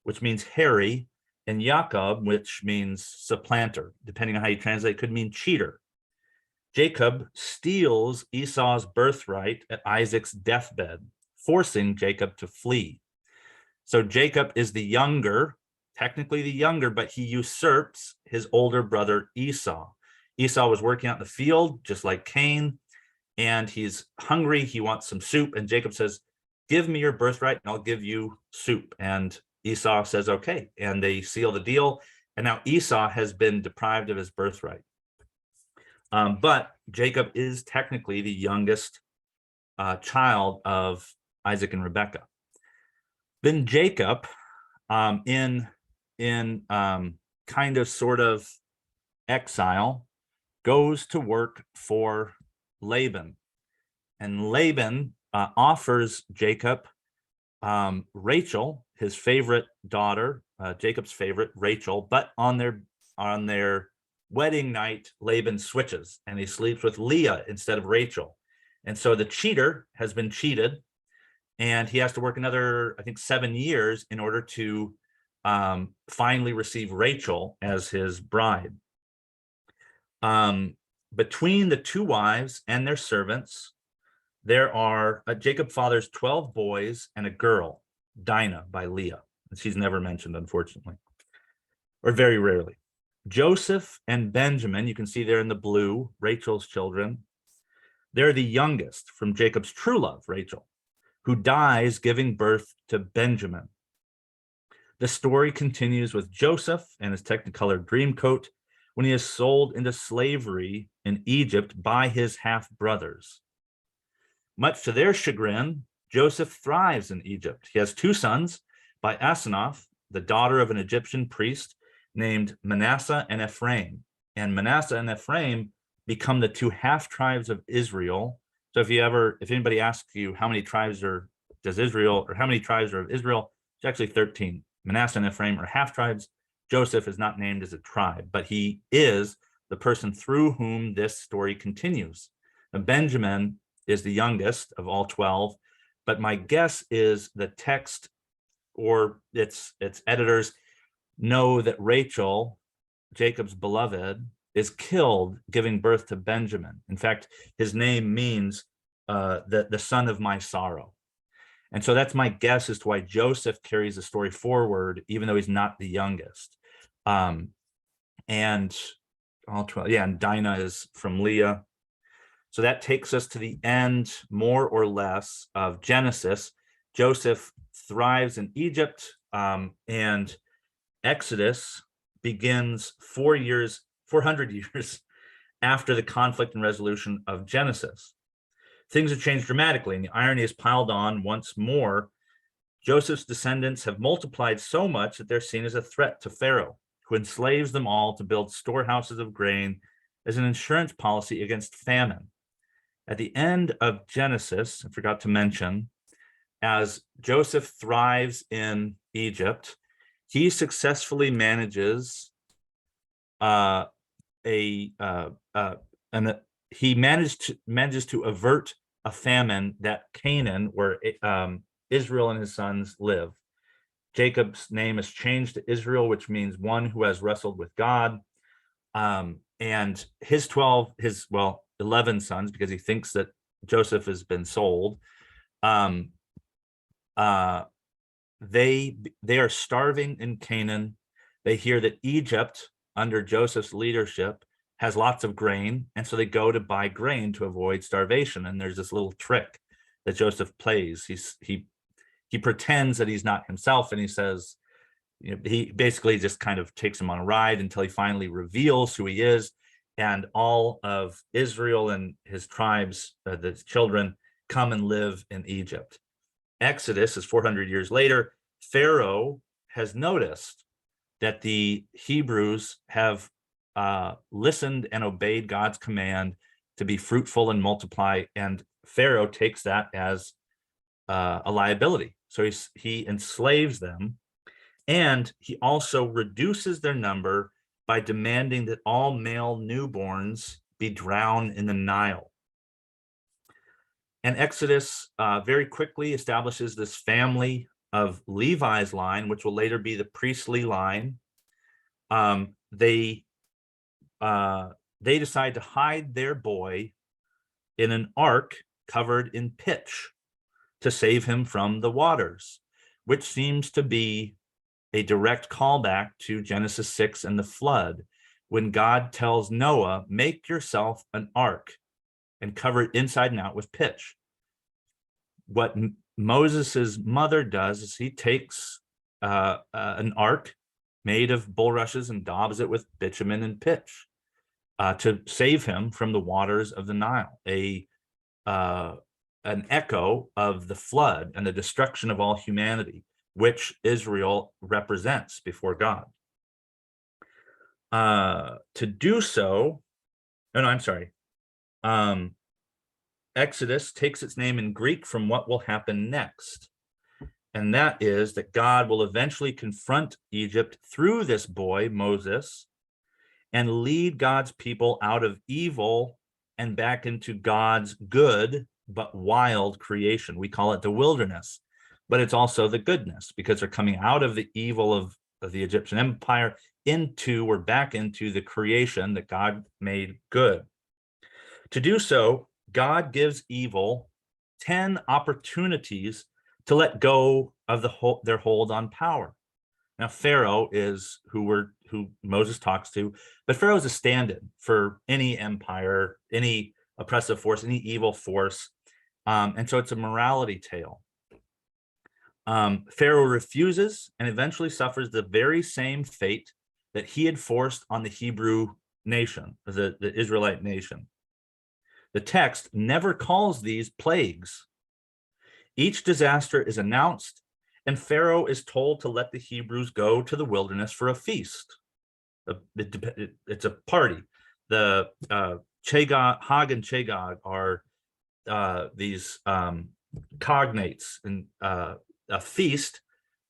A: which means hairy, and Jacob, which means supplanter. Depending on how you translate, it could mean cheater. Jacob steals Esau's birthright at Isaac's deathbed, forcing Jacob to flee. So Jacob is the younger, technically the younger, but he usurps his older brother Esau. Esau was working out in the field, just like Cain, and he's hungry. He wants some soup, and Jacob says, "Give me your birthright and I'll give you soup." And Esau says, "Okay." And they seal the deal. And now Esau has been deprived of his birthright. But Jacob is technically the youngest child of Isaac and Rebekah. Then Jacob, in kind of sort of exile, goes to work for Laban, and Laban offers Jacob Rachel, his favorite daughter, Jacob's favorite, Rachel, but on their wedding night, Laban switches and he sleeps with Leah instead of Rachel. And so the cheater has been cheated, and he has to work another, I think, 7 years in order to finally receive Rachel as his bride. Between the two wives and their servants, there are Jacob fathers 12 boys and a girl, Dinah by Leah. She's never mentioned, unfortunately, or very rarely. Joseph and Benjamin, you can see there in the blue, Rachel's children. They're the youngest from Jacob's true love, Rachel, who dies giving birth to Benjamin. The story continues with Joseph and his technicolored dream coat when he is sold into slavery in Egypt by his half-brothers. Much to their chagrin, Joseph thrives in Egypt. He has 2 sons by Asenath, the daughter of an Egyptian priest named Manasseh and Ephraim. And Manasseh and Ephraim become the 2 half-tribes of Israel. So if anybody asks you how many tribes how many tribes are of Israel, it's actually 13. Manasseh and Ephraim are half-tribes. Joseph is not named as a tribe, but he is the person through whom this story continues. Now, Benjamin is the youngest of all 12, but my guess is the text or its editors know that Rachel, Jacob's beloved, is killed giving birth to Benjamin. In fact, his name means the son of my sorrow. And so that's my guess as to why Joseph carries the story forward, even though he's not the youngest. And all 12, yeah, and Dinah is from Leah. So that takes us to the end, more or less, of Genesis. Joseph thrives in Egypt, and Exodus begins 400 years after the conflict and resolution of Genesis. Things have changed dramatically, and the irony is piled on once more. Joseph's descendants have multiplied so much that they're seen as a threat to Pharaoh, who enslaves them all to build storehouses of grain as an insurance policy against famine. At the end of Genesis, I forgot to mention, as Joseph thrives in Egypt, he successfully manages he manages to avert a famine that Canaan, where Israel and his sons live. Jacob's name is changed to Israel, which means one who has wrestled with God. And his 11 sons, because he thinks that Joseph has been sold, they are starving in Canaan. They hear that Egypt, under Joseph's leadership, has lots of grain, and so they go to buy grain to avoid starvation. And there's this little trick that Joseph plays. he pretends that he's not himself, and he says, you know, he basically just kind of takes him on a ride until he finally reveals who he is. And all of Israel and his tribes, the children, come and live in Egypt. Exodus is 400 years later. Pharaoh has noticed that the Hebrews have listened and obeyed God's command to be fruitful and multiply, and Pharaoh takes that as a liability. So he enslaves them, and he also reduces their number by demanding that all male newborns be drowned in the Nile. And Exodus very quickly establishes this family of Levi's line, which will later be the priestly line. They decide to hide their boy in an ark covered in pitch to save him from the waters, which seems to be a direct callback to Genesis 6 and the flood, when God tells Noah, make yourself an ark and cover it inside and out with pitch. What Moses's mother does is he takes an ark made of bulrushes and daubs it with bitumen and pitch to save him from the waters of the Nile, an echo of the flood and the destruction of all humanity, which Israel represents before God. To do so, oh no, I'm sorry. Exodus takes its name in Greek from what will happen next. And that is that God will eventually confront Egypt through this boy, Moses, and lead God's people out of evil and back into God's good but wild creation. We call it the wilderness, but it's also the goodness, because they're coming out of the evil of the Egyptian empire into, or back into, the creation that God made good. To do so, God gives evil 10 opportunities to let go of their hold on power. Now, Pharaoh is who Moses talks to, but Pharaoh is a stand-in for any empire, any oppressive force, any evil force. And so it's a morality tale. Pharaoh refuses and eventually suffers the very same fate that he had forced on the Hebrew nation, the Israelite nation. The text never calls these plagues. Each disaster is announced, and Pharaoh is told to let the Hebrews go to the wilderness for a feast. It's a party. The Hag and Chagag are these cognates, and a feast,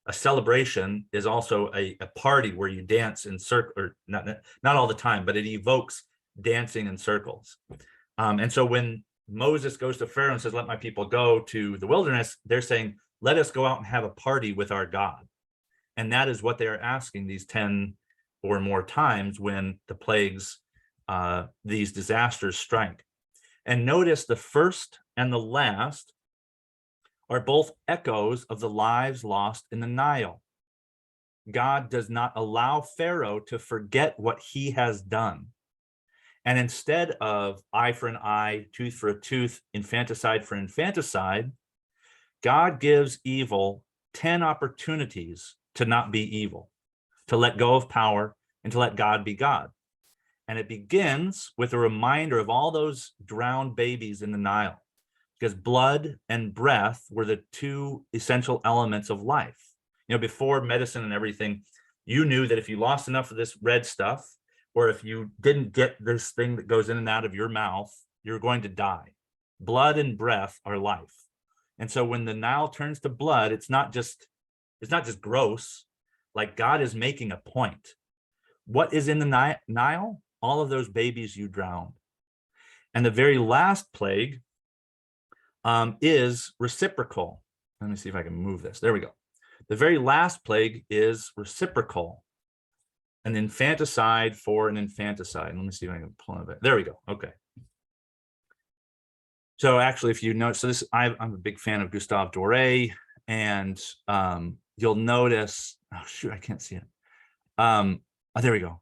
A: a celebration, is also a party where you dance in circle, or not all the time, but it evokes dancing in circles. And so when Moses goes to Pharaoh and says, let my people go to the wilderness, they're saying, let us go out and have a party with our God. And that is what they are asking these 10 or more times when the plagues, these disasters strike. And notice the first and the last are both echoes of the lives lost in the Nile. God does not allow Pharaoh to forget what he has done. And instead of eye for an eye, tooth for a tooth, infanticide for infanticide, God gives evil 10 opportunities to not be evil, to let go of power, and to let God be God. And it begins with a reminder of all those drowned babies in the Nile, because blood and breath were the two essential elements of life. You know, before medicine and everything, you knew that if you lost enough of this red stuff, or if you didn't get this thing that goes in and out of your mouth, you're going to die. Blood and breath are life. And so when the Nile turns to blood, it's not just gross. Like, God is making a point. What is in the Nile? All of those babies you drowned. And the very last plague is reciprocal. Let me see if I can move this. There we go. The very last plague is reciprocal. An infanticide for an infanticide. Let me see if I can pull it back. There we go. Okay. So actually, if you notice, so this, I'm a big fan of Gustave Doré, and you'll notice, oh shoot, I can't see it. Oh, there we go.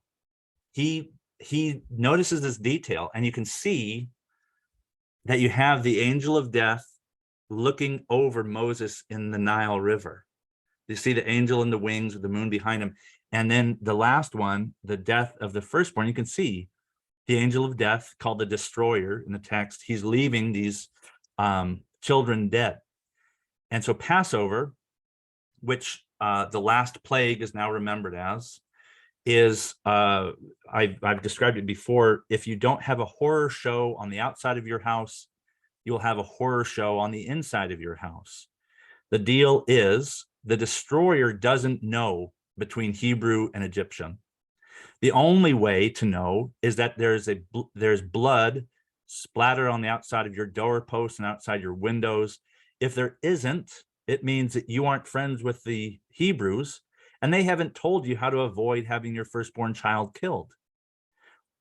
A: He notices this detail, and you can see that you have the angel of death looking over Moses in the Nile River. You see the angel in the wings with the moon behind him. And then the last one, the death of the firstborn, you can see the angel of death, called the destroyer in the text. He's leaving these children dead. And so Passover, which the last plague is now remembered as, is, I've described it before, if you don't have a horror show on the outside of your house, you'll have a horror show on the inside of your house. The deal is the destroyer doesn't know between Hebrew and Egyptian. The only way to know is that there's blood splattered on the outside of your doorposts and outside your windows. If there isn't, it means that you aren't friends with the Hebrews, and they haven't told you how to avoid having your firstborn child killed.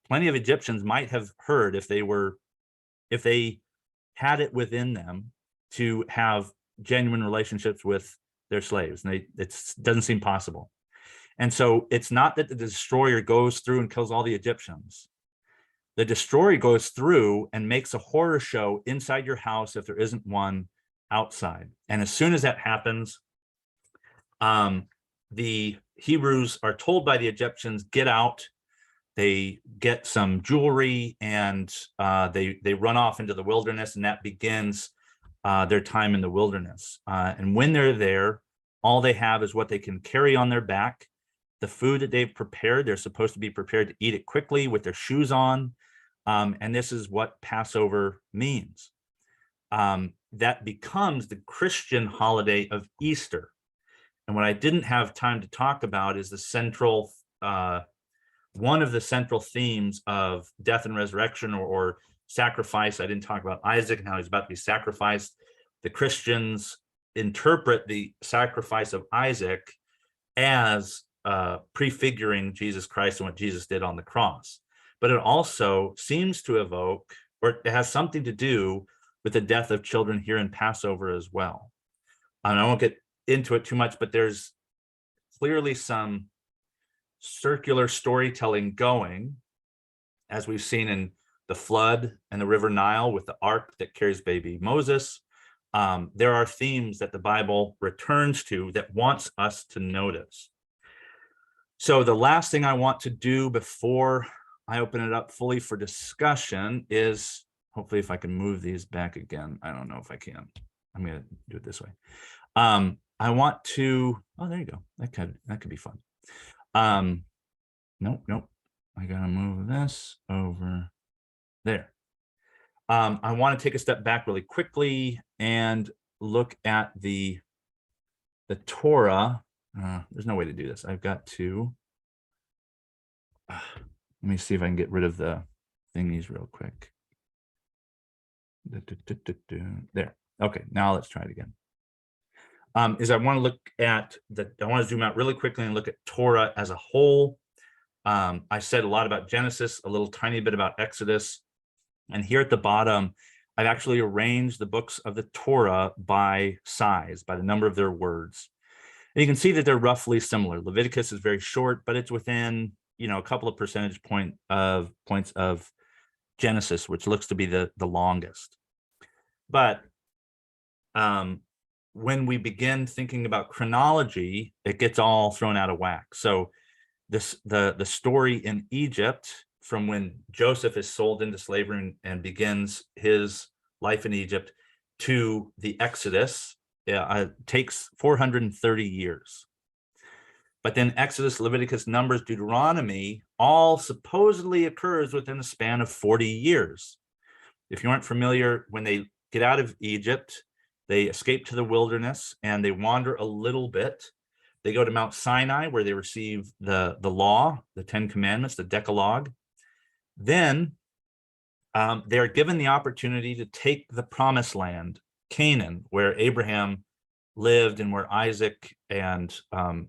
A: Plenty of Egyptians might have heard, if they had it within them to have genuine relationships with their slaves, and it doesn't seem possible. And so it's not that the destroyer goes through and kills all the Egyptians. The destroyer goes through and makes a horror show inside your house if there isn't one outside. And as soon as that happens, the Hebrews are told by the Egyptians, get out. They get some jewelry, and they run off into the wilderness, and that begins their time in the wilderness. And when they're there, all they have is what they can carry on their back. The food that they've prepared, they're supposed to be prepared to eat it quickly with their shoes on. And this is what Passover means. That becomes the Christian holiday of Easter. And what I didn't have time to talk about is the central, one of the central themes of death and resurrection, or sacrifice. I didn't talk about Isaac and how he's about to be sacrificed. The Christians interpret the sacrifice of Isaac as prefiguring Jesus Christ and what Jesus did on the cross. But it also seems to evoke, or it has something to do with the death of children here in Passover as well. And I won't get into it too much, but there's clearly some circular storytelling going, as we've seen in the flood and the river Nile with the ark that carries baby Moses. There are themes that the Bible returns to that wants us to notice. So the last thing I want to do before I open it up fully for discussion is, hopefully if I can move these back again. I don't know if I can. I'm going to do it this way. I want to, oh, there you go. That could be fun. Nope. I got to move this over there. I want to take a step back really quickly and look at the Torah. There's no way to do this. I've got to, let me see if I can get rid of the thingies real quick. There. Okay, now let's try it again. Is I want to look at I want to zoom out really quickly and look at Torah as a whole. I said a lot about Genesis, a little tiny bit about Exodus. And here at the bottom, I've actually arranged the books of the Torah by size, by the number of their words. And you can see that they're roughly similar. Leviticus is very short, but it's within, a couple of percentage points of Genesis, which looks to be the longest. But when we begin thinking about chronology, it gets all thrown out of whack. So the story in Egypt, from when Joseph is sold into slavery and begins his life in Egypt to the Exodus, takes 430 years. But then Exodus, Leviticus, Numbers, Deuteronomy all supposedly occurs within a span of 40 years. If you aren't familiar, when they get out of Egypt, they escape to the wilderness and they wander a little bit. They go to Mount Sinai, where they receive the law, the 10 Commandments, the Decalogue. Then they're given the opportunity to take the promised land, Canaan, where Abraham lived and where Isaac and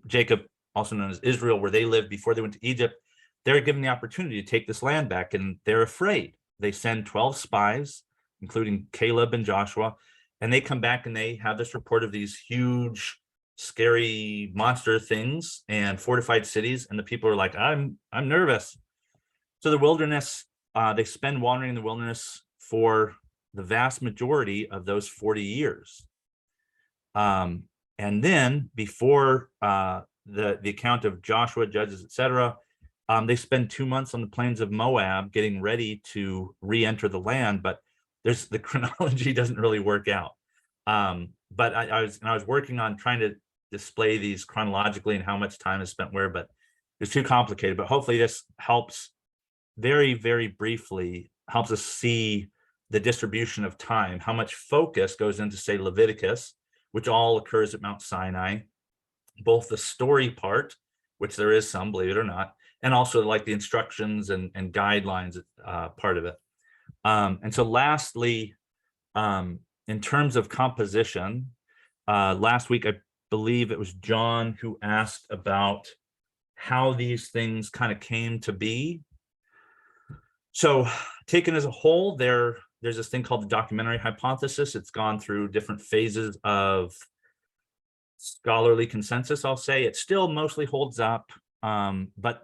A: Jacob, also known as Israel, where they lived before they went to Egypt. They're given the opportunity to take this land back, and they're afraid. They send 12 spies, including Caleb and Joshua, and they come back and they have this report of these huge, scary monster things and fortified cities, and the people are like, I'm nervous. So the wilderness, they spend wandering in the wilderness for the vast majority of those 40 years. And then before the account of Joshua, Judges, etc., they spend 2 months on the plains of Moab getting ready to re-enter the land, but the chronology doesn't really work out. But I was working on trying to display these chronologically and how much time is spent where, but it's too complicated. But hopefully this helps very, very briefly, helps us see the distribution of time, how much focus goes into, say, Leviticus, which all occurs at Mount Sinai, both the story part, which there is some, believe it or not, and also like the instructions and guidelines part of it. And so lastly, in terms of composition, last week, I believe it was John who asked about how these things kind of came to be. So taken as a whole, there's this thing called the documentary hypothesis. It's gone through different phases of scholarly consensus, I'll say. It still mostly holds up, but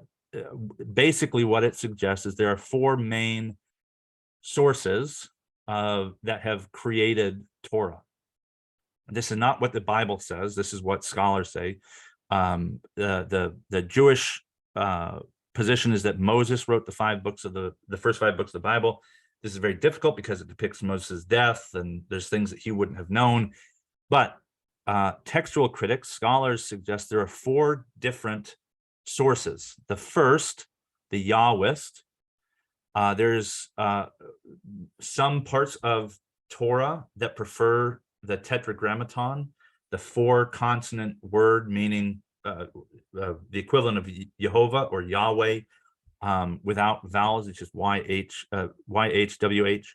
A: basically what it suggests is there are 4 main sources that have created Torah. This is not what the Bible says. This is what scholars say. The Jewish position is that Moses wrote the first 5 books of the Bible. This is very difficult because it depicts Moses' death, and there's things that he wouldn't have known. But textual critics, scholars suggest there are 4 different sources. The first, the Yahwist. There's some parts of Torah that prefer the Tetragrammaton, the 4-consonant word meaning the equivalent of Jehovah or Yahweh without vowels. It's just YHWH.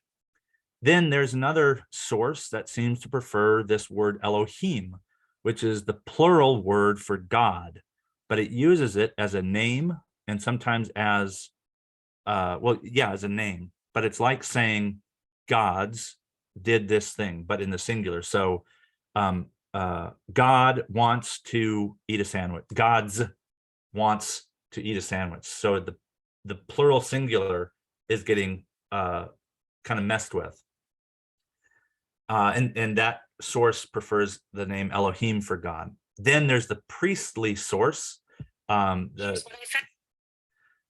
A: Then there's another source that seems to prefer this word Elohim, which is the plural word for God, but it uses it as a name and sometimes as as a name, but it's like saying gods did this thing, but in the singular. So God wants to eat a sandwich. Gods wants to eat a sandwich. So the plural singular is getting kind of messed with. And that source prefers the name Elohim for God. Then there's the priestly source.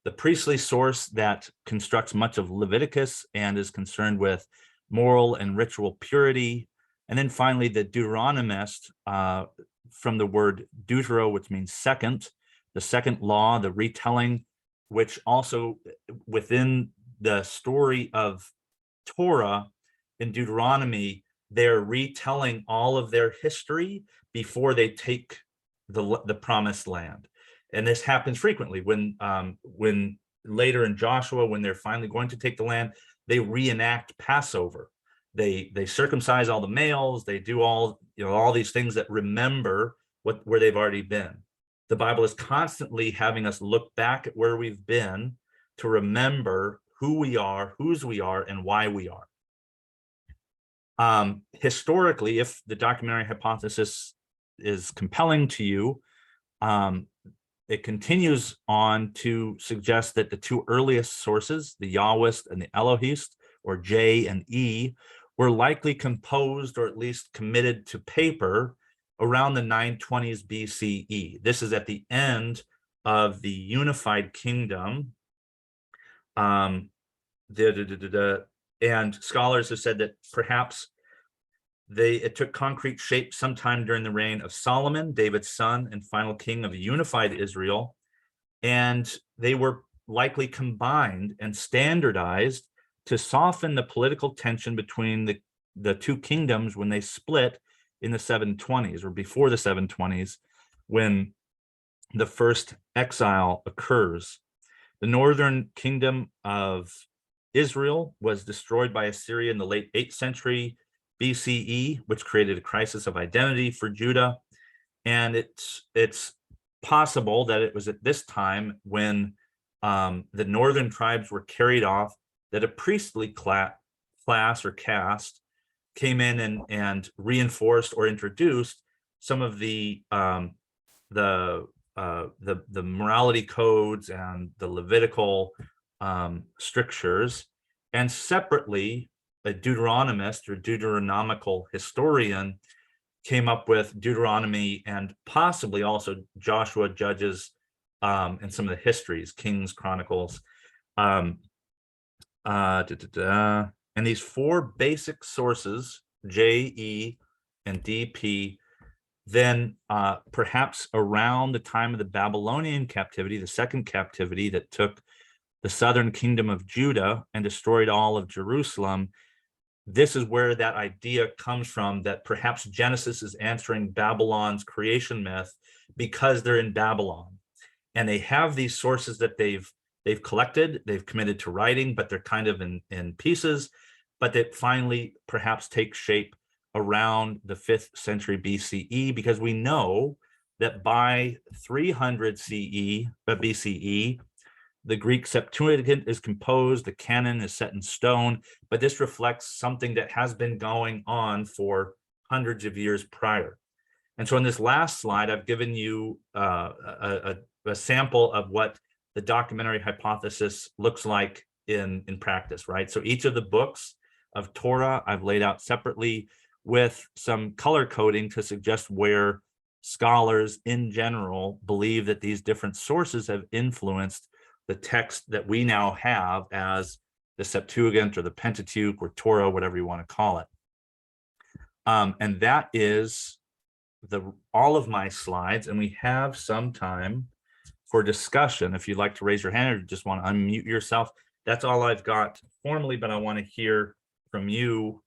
A: The priestly source that constructs much of Leviticus and is concerned with moral and ritual purity. And then finally, the Deuteronomist, from the word deutero, which means second, the second law, the retelling, which also within the story of Torah in Deuteronomy, they're retelling all of their history before they take the promised land. And this happens frequently when later in Joshua, when they're finally going to take the land, they reenact Passover. They circumcise all the males. They do all these things that remember where they've already been. The Bible is constantly having us look back at where we've been to remember who we are, whose we are, and why we are. Historically, if the documentary hypothesis is compelling to you, it continues on to suggest that the 2 earliest sources, the Yahwist and the Elohist, or J and E, were likely composed or at least committed to paper around the 920s BCE. This is at the end of the unified kingdom. And scholars have said that perhaps it took concrete shape sometime during the reign of Solomon, David's son and final king of a unified Israel. And they were likely combined and standardized to soften the political tension between the 2 kingdoms when they split in the 720s or before the 720s, when the first exile occurs. The northern kingdom of Israel was destroyed by Assyria in the late 8th century BCE, which created a crisis of identity for Judah. And it's possible that it was at this time when the northern tribes were carried off that a priestly class or caste came in and reinforced or introduced some of the morality codes and the Levitical strictures. And separately, a Deuteronomist or Deuteronomical historian came up with Deuteronomy and possibly also Joshua, Judges, and some of the histories, Kings, Chronicles. And these four basic sources, J, E, and DP, then perhaps around the time of the Babylonian captivity, the second captivity that took the southern kingdom of Judah and destroyed all of Jerusalem, this is where that idea comes from, that perhaps Genesis is answering Babylon's creation myth because they're in Babylon. And they have these sources that they've collected, they've committed to writing, but they're kind of in pieces, but that finally perhaps take shape around the 5th century BCE, because we know that by 300 BCE, the Greek Septuagint is composed, the canon is set in stone, but this reflects something that has been going on for hundreds of years prior. And so in this last slide, I've given you a sample of what the documentary hypothesis looks like in practice, right? So each of the books of Torah I've laid out separately with some color coding to suggest where scholars in general believe that these different sources have influenced the text that we now have as the Septuagint or the Pentateuch or Torah, whatever you want to call it. And that is all of my slides, and we have some time for discussion. If you'd like to raise your hand or just want to unmute yourself, that's all I've got formally, but I want to hear from you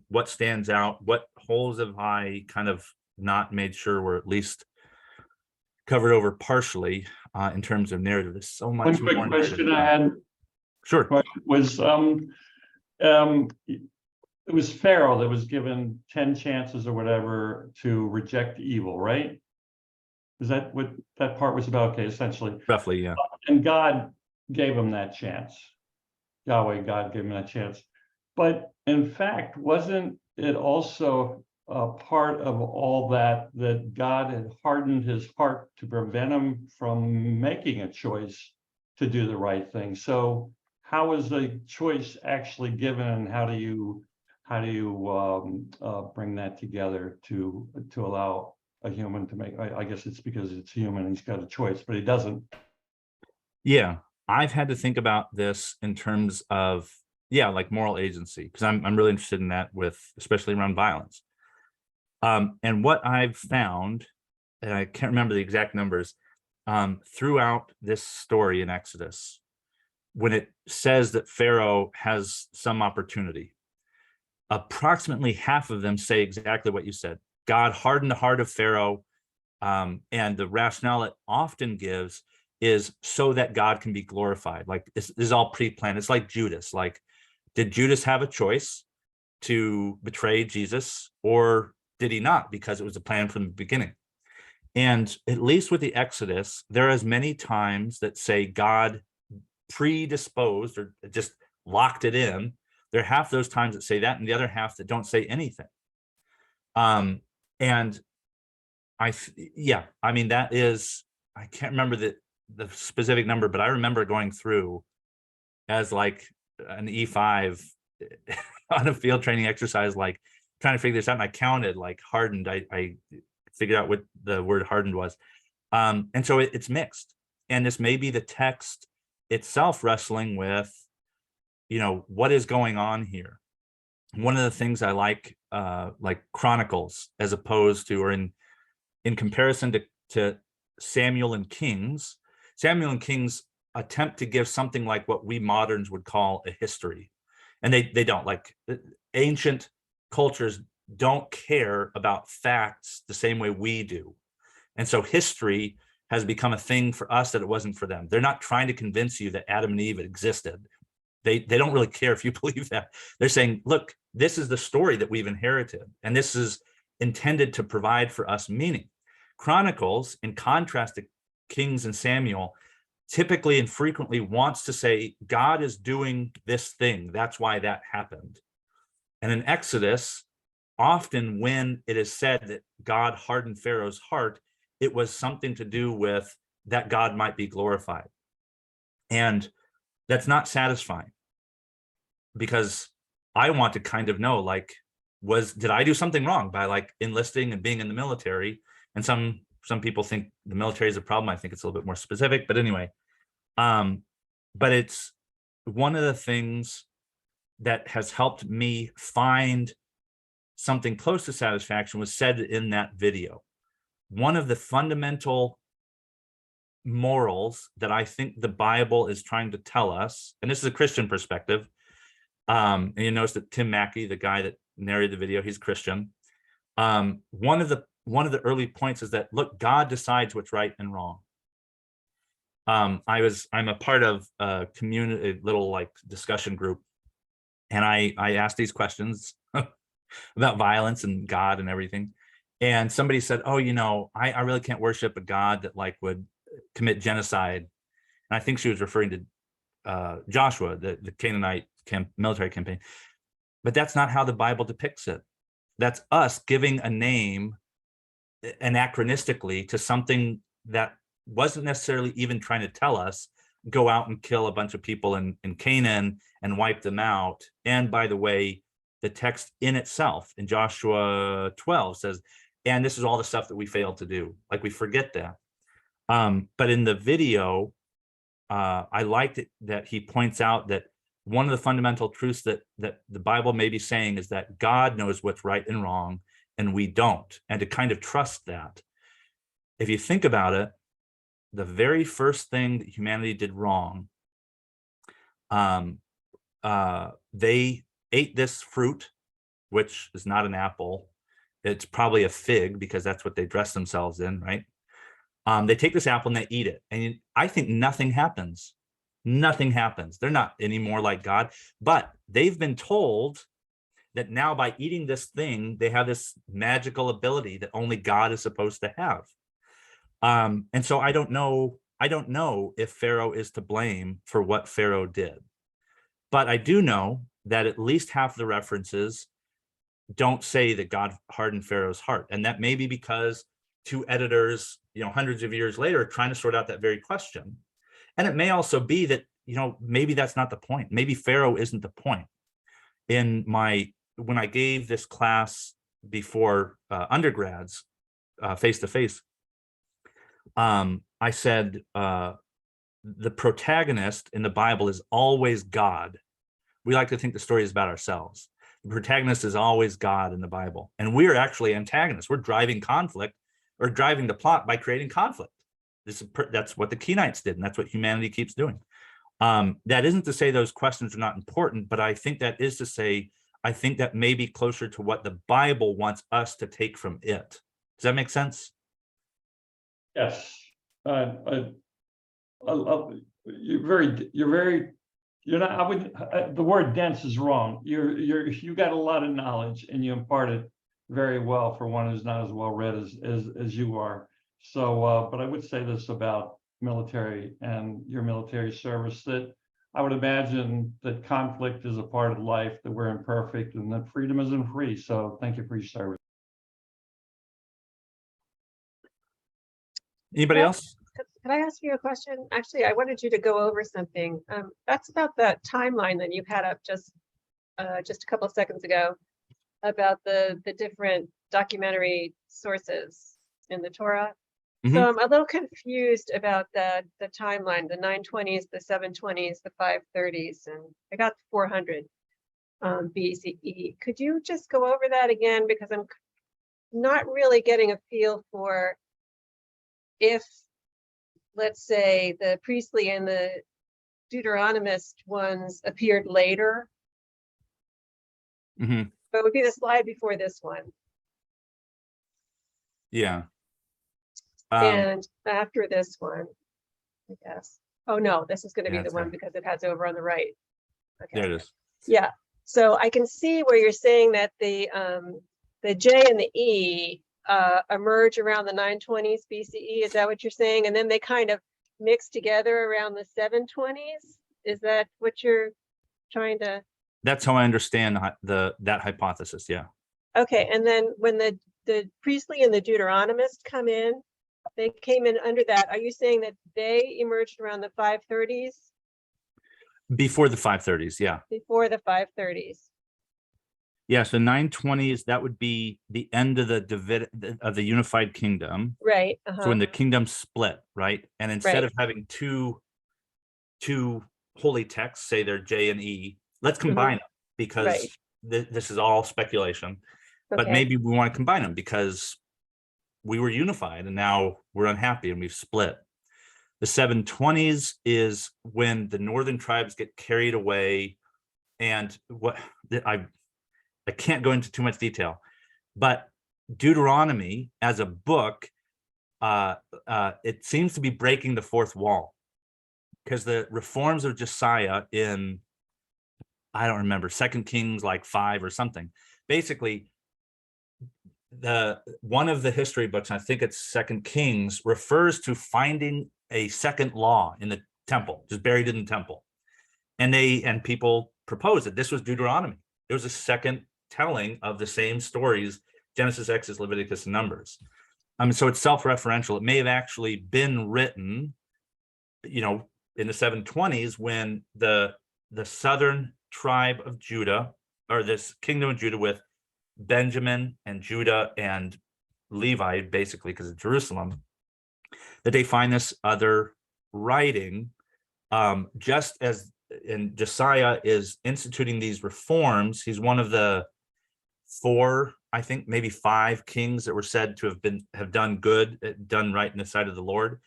A: what stands out, what holes have I kind of not made sure were at least covered over partially in terms of narrative. There's so much.
C: One quick question I had.
A: Sure.
C: Was it was Pharaoh that was given 10 chances or whatever to reject evil, right? Is that what that part was about? Okay, essentially.
A: Roughly, yeah.
C: And God gave him that chance. Yahweh, God gave him that chance. But in fact, wasn't it also a part of all that God had hardened his heart to prevent him from making a choice to do the right thing? So how is the choice actually given, and how do you bring that together to allow a human to make? I guess it's because it's human, he's got a choice, but he doesn't.
A: Yeah, I've had to think about this in terms of, yeah, like moral agency, because I'm really interested in that, with especially around violence. And what I've found, and I can't remember the exact numbers, throughout this story in Exodus, when it says that Pharaoh has some opportunity, approximately half of them say exactly what you said. God hardened the heart of Pharaoh, and the rationale it often gives is so that God can be glorified. Like this is all pre-planned. It's like Judas. Like, did Judas have a choice to betray Jesus, or did he not? Because it was a plan from the beginning. And at least with the Exodus, there are as many times that say God predisposed or just locked it in. There are half those times that say that, and the other half that don't say anything. And I mean, that is, I can't remember the specific number, but I remember going through as like an E5 on a field training exercise, like trying to figure this out. And I counted like hardened. I figured out what the word hardened was. And so it's mixed. And this may be the text itself wrestling with, what is going on here. One of the things I like Chronicles, as opposed to, or in comparison to Samuel and Kings attempt to give something like what we moderns would call a history. And they don't. Like ancient cultures don't care about facts the same way we do. And so history has become a thing for us that it wasn't for them. They're not trying to convince you that Adam and Eve existed. They don't really care if you believe that. They're saying, look, this is the story that we've inherited, and this is intended to provide for us meaning. Chronicles, in contrast to Kings and Samuel, typically and frequently wants to say, God is doing this thing. That's why that happened. And in Exodus, often when it is said that God hardened Pharaoh's heart, it was something to do with that God might be glorified. And that's not satisfying, because I want to kind of know, like, did I do something wrong by like enlisting and being in the military? And some people think the military is a problem. I think it's a little bit more specific, but anyway, but it's one of the things that has helped me find something close to satisfaction was said in that video. One of the fundamental morals that I think the Bible is trying to tell us, and this is a Christian perspective, and you notice that Tim Mackey, the guy that narrated the video, he's Christian. One of the early points is that, look, God decides what's right and wrong. I'm a part of a community, a little like discussion group, and I asked these questions about violence and God and everything. And somebody said, oh, I really can't worship a God that like would commit genocide. And I think she was referring to Joshua, the Canaanite military campaign. But that's not how the Bible depicts it. That's us giving a name anachronistically to something that wasn't necessarily even trying to tell us, go out and kill a bunch of people in Canaan and wipe them out. And by the way, the text in itself in Joshua 12 says, and this is all the stuff that we failed to do. Like, we forget that. But in the video, I liked it that he points out that one of the fundamental truths that the Bible may be saying is that God knows what's right and wrong, and we don't, and to kind of trust that. If you think about it, the very first thing that humanity did wrong, they ate this fruit, which is not an apple. It's probably a fig, because that's what they dress themselves in, right? They take this apple and they eat it. And I think nothing happens. Nothing happens. They're not any more like God, but they've been told that now by eating this thing, they have this magical ability that only God is supposed to have. And so I don't know if Pharaoh is to blame for what Pharaoh did, but I do know that at least half the references don't say that God hardened Pharaoh's heart. And that may be because two editors, hundreds of years later, are trying to sort out that very question. And it may also be that, maybe that's not the point. Maybe Pharaoh isn't the point. When I gave this class before undergrads, face-to-face, I said, the protagonist in the Bible is always God. We like to think the story is about ourselves. The protagonist is always God in the Bible. And we're actually antagonists. We're driving conflict, or driving the plot by creating conflict. That's what the Kenites did, and that's what humanity keeps doing. That isn't to say those questions are not important, but I think that is to say, I think that may be closer to what the Bible wants us to take from it. Does that make sense?
C: Yes. You're not, the word dense is wrong. You got a lot of knowledge, and you impart it very well for one who's not as well read as you are. So, but I would say this about military and your military service, that I would imagine that conflict is a part of life, that we're imperfect, and that freedom isn't free. So thank you for your service.
A: Anybody else?
E: Could I ask you a question? Actually, I wanted you to go over something. That's about that timeline that you had up just a couple of seconds ago about the different documentary sources in the Torah. So I'm a little confused about the timeline, the 920s, the 720s, the 530s, and I got 400 BCE. Could you just go over that again? Because I'm not really getting a feel for if, let's say, the priestly and the Deuteronomist ones appeared later.
A: Mm-hmm.
E: But it would be the slide before this one.
A: Yeah.
E: And after this one, I guess. Oh no, this is going to be the
A: that's
E: one
A: right.
E: because it has over on the right. Okay.
A: There it is.
E: Yeah. So I can see where you're saying that the J and the E emerge around the 920s BCE. Is that what you're saying? And then they kind of mix together around the 720s. Is that what you're trying to?
A: That's how I understand that hypothesis. Yeah.
E: Okay. And then when the priestly and the Deuteronomist come in, they came in under that. Are you saying that they emerged around the 530s?
A: Before the 530s. Yeah.
E: Before the 530s.
A: Yeah, so 920s, that would be the end of the unified kingdom.
E: Right,
A: So when the kingdom split, right? And instead
E: Right.
A: of having two holy texts, say they're J and E, let's combine them because
E: Right.
A: this is all speculation. But
E: Okay.
A: maybe we want to combine them because we were unified and now we're unhappy and we've split. The 720s is when the northern tribes get carried away, and what I can't go into too much detail, but Deuteronomy as a book, it seems to be breaking the fourth wall, because the reforms of Josiah in, I don't remember, 2 Kings like 5 or something. Basically, one of the history books, I think it's 2 Kings, refers to finding a second law in the temple, just buried in the temple. And people proposed that this was Deuteronomy. It was a second telling of the same stories, Genesis, Exodus, Leviticus, and Numbers. So it's self-referential. It may have actually been written, in the 720s when the southern tribe of Judah, or this kingdom of Judah with Benjamin and Judah and Levi, basically because of Jerusalem, that they find this other writing, just as in Josiah is instituting these reforms. He's one of the 4, I think maybe 5 kings that were said to have done good, done right in the sight of the Lord.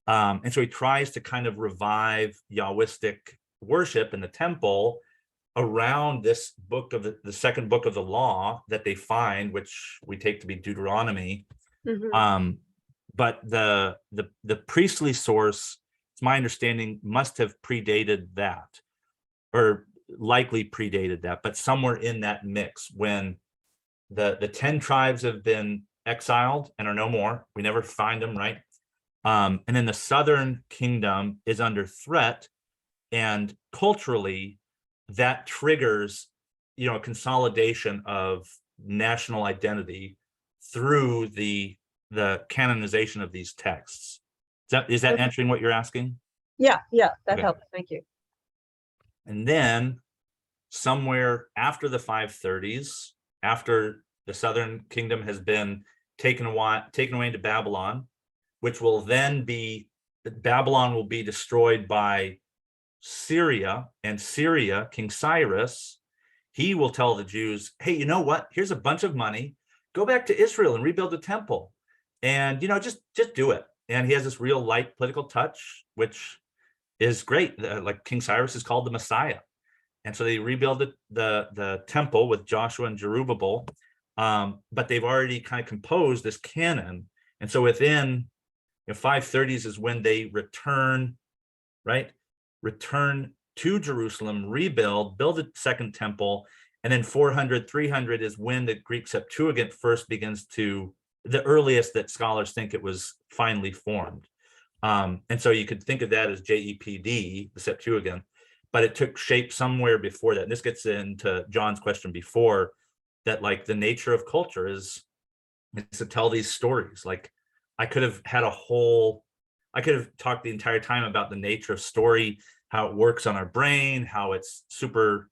A: And so he tries to kind of revive Yahwistic worship in the temple around this book of the second book of the law that they find, which we take to be Deuteronomy. But the priestly source, it's my understanding, must have predated that, or likely predated that, but somewhere in that mix when the 10 tribes have been exiled and are no more. We never find them, right? And then the southern kingdom is under threat, and culturally that triggers, a consolidation of national identity through the canonization of these texts. Is that
E: Okay.
A: answering what you're asking?
E: Yeah, that
A: Okay.
E: helps. Thank you.
A: And then somewhere after the 530s, after the southern kingdom has been taken away into Babylon, which will then be, Babylon will be destroyed by Syria, and Syria, King Cyrus, he will tell the Jews, hey, you know what? Here's a bunch of money. Go back to Israel and rebuild the temple. And, just do it. And he has this real light political touch, which is great. Like King Cyrus is called the Messiah. And so they rebuild the temple with Joshua and Zerubbabel. But they've already kind of composed this canon. And so within 530s is when they return, right? Return to Jerusalem, build a second temple. And then 400, 300 is when the Greek Septuagint first begins to, the earliest that scholars think it was finally formed. And so you could think of that as JEPD, the Septuagint, but it took shape somewhere before that. And this gets into John's question before, that like the nature of culture is to tell these stories. Like I could have talked the entire time about the nature of story, how it works on our brain, how it's super,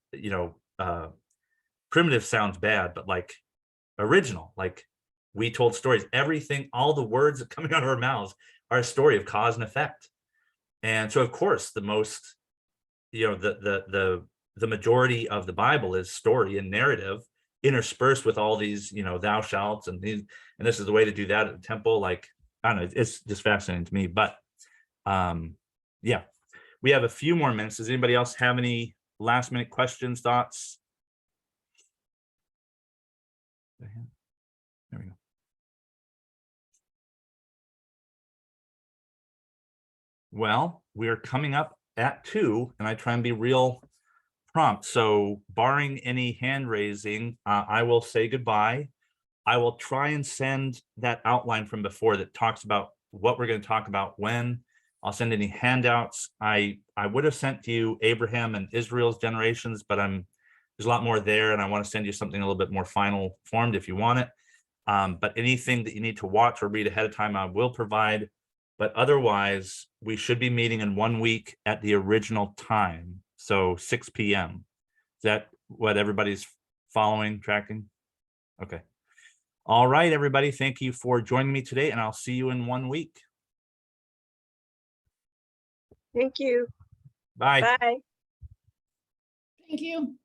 A: primitive sounds bad, but like original, like we told stories, everything, all the words that coming out of our mouths are a story of cause and effect. And so of course the most, the majority of the Bible is story and narrative interspersed with all these, thou shalts and these, and this is the way to do that at the temple. Like, I don't know, it's just fascinating to me. But yeah, we have a few more minutes. Does anybody else have any last minute questions, thoughts? There we go. Well, we are coming up at 2, and I try and be real prompt. So barring any hand raising, I will say goodbye. I will try and send that outline from before that talks about what we're going to talk about when. I'll send any handouts. I would have sent you Abraham and Israel's generations, but there's a lot more there, and I want to send you something a little bit more final formed if you want it. But anything that you need to watch or read ahead of time, I will provide. But otherwise, we should be meeting in 1 week at the original time, so 6 p.m. Is that what everybody's Following, tracking? Okay. All right, everybody. Thank you for joining me today, and I'll see you in 1 week.
E: Thank you.
A: Bye.
E: Bye.
B: Thank you.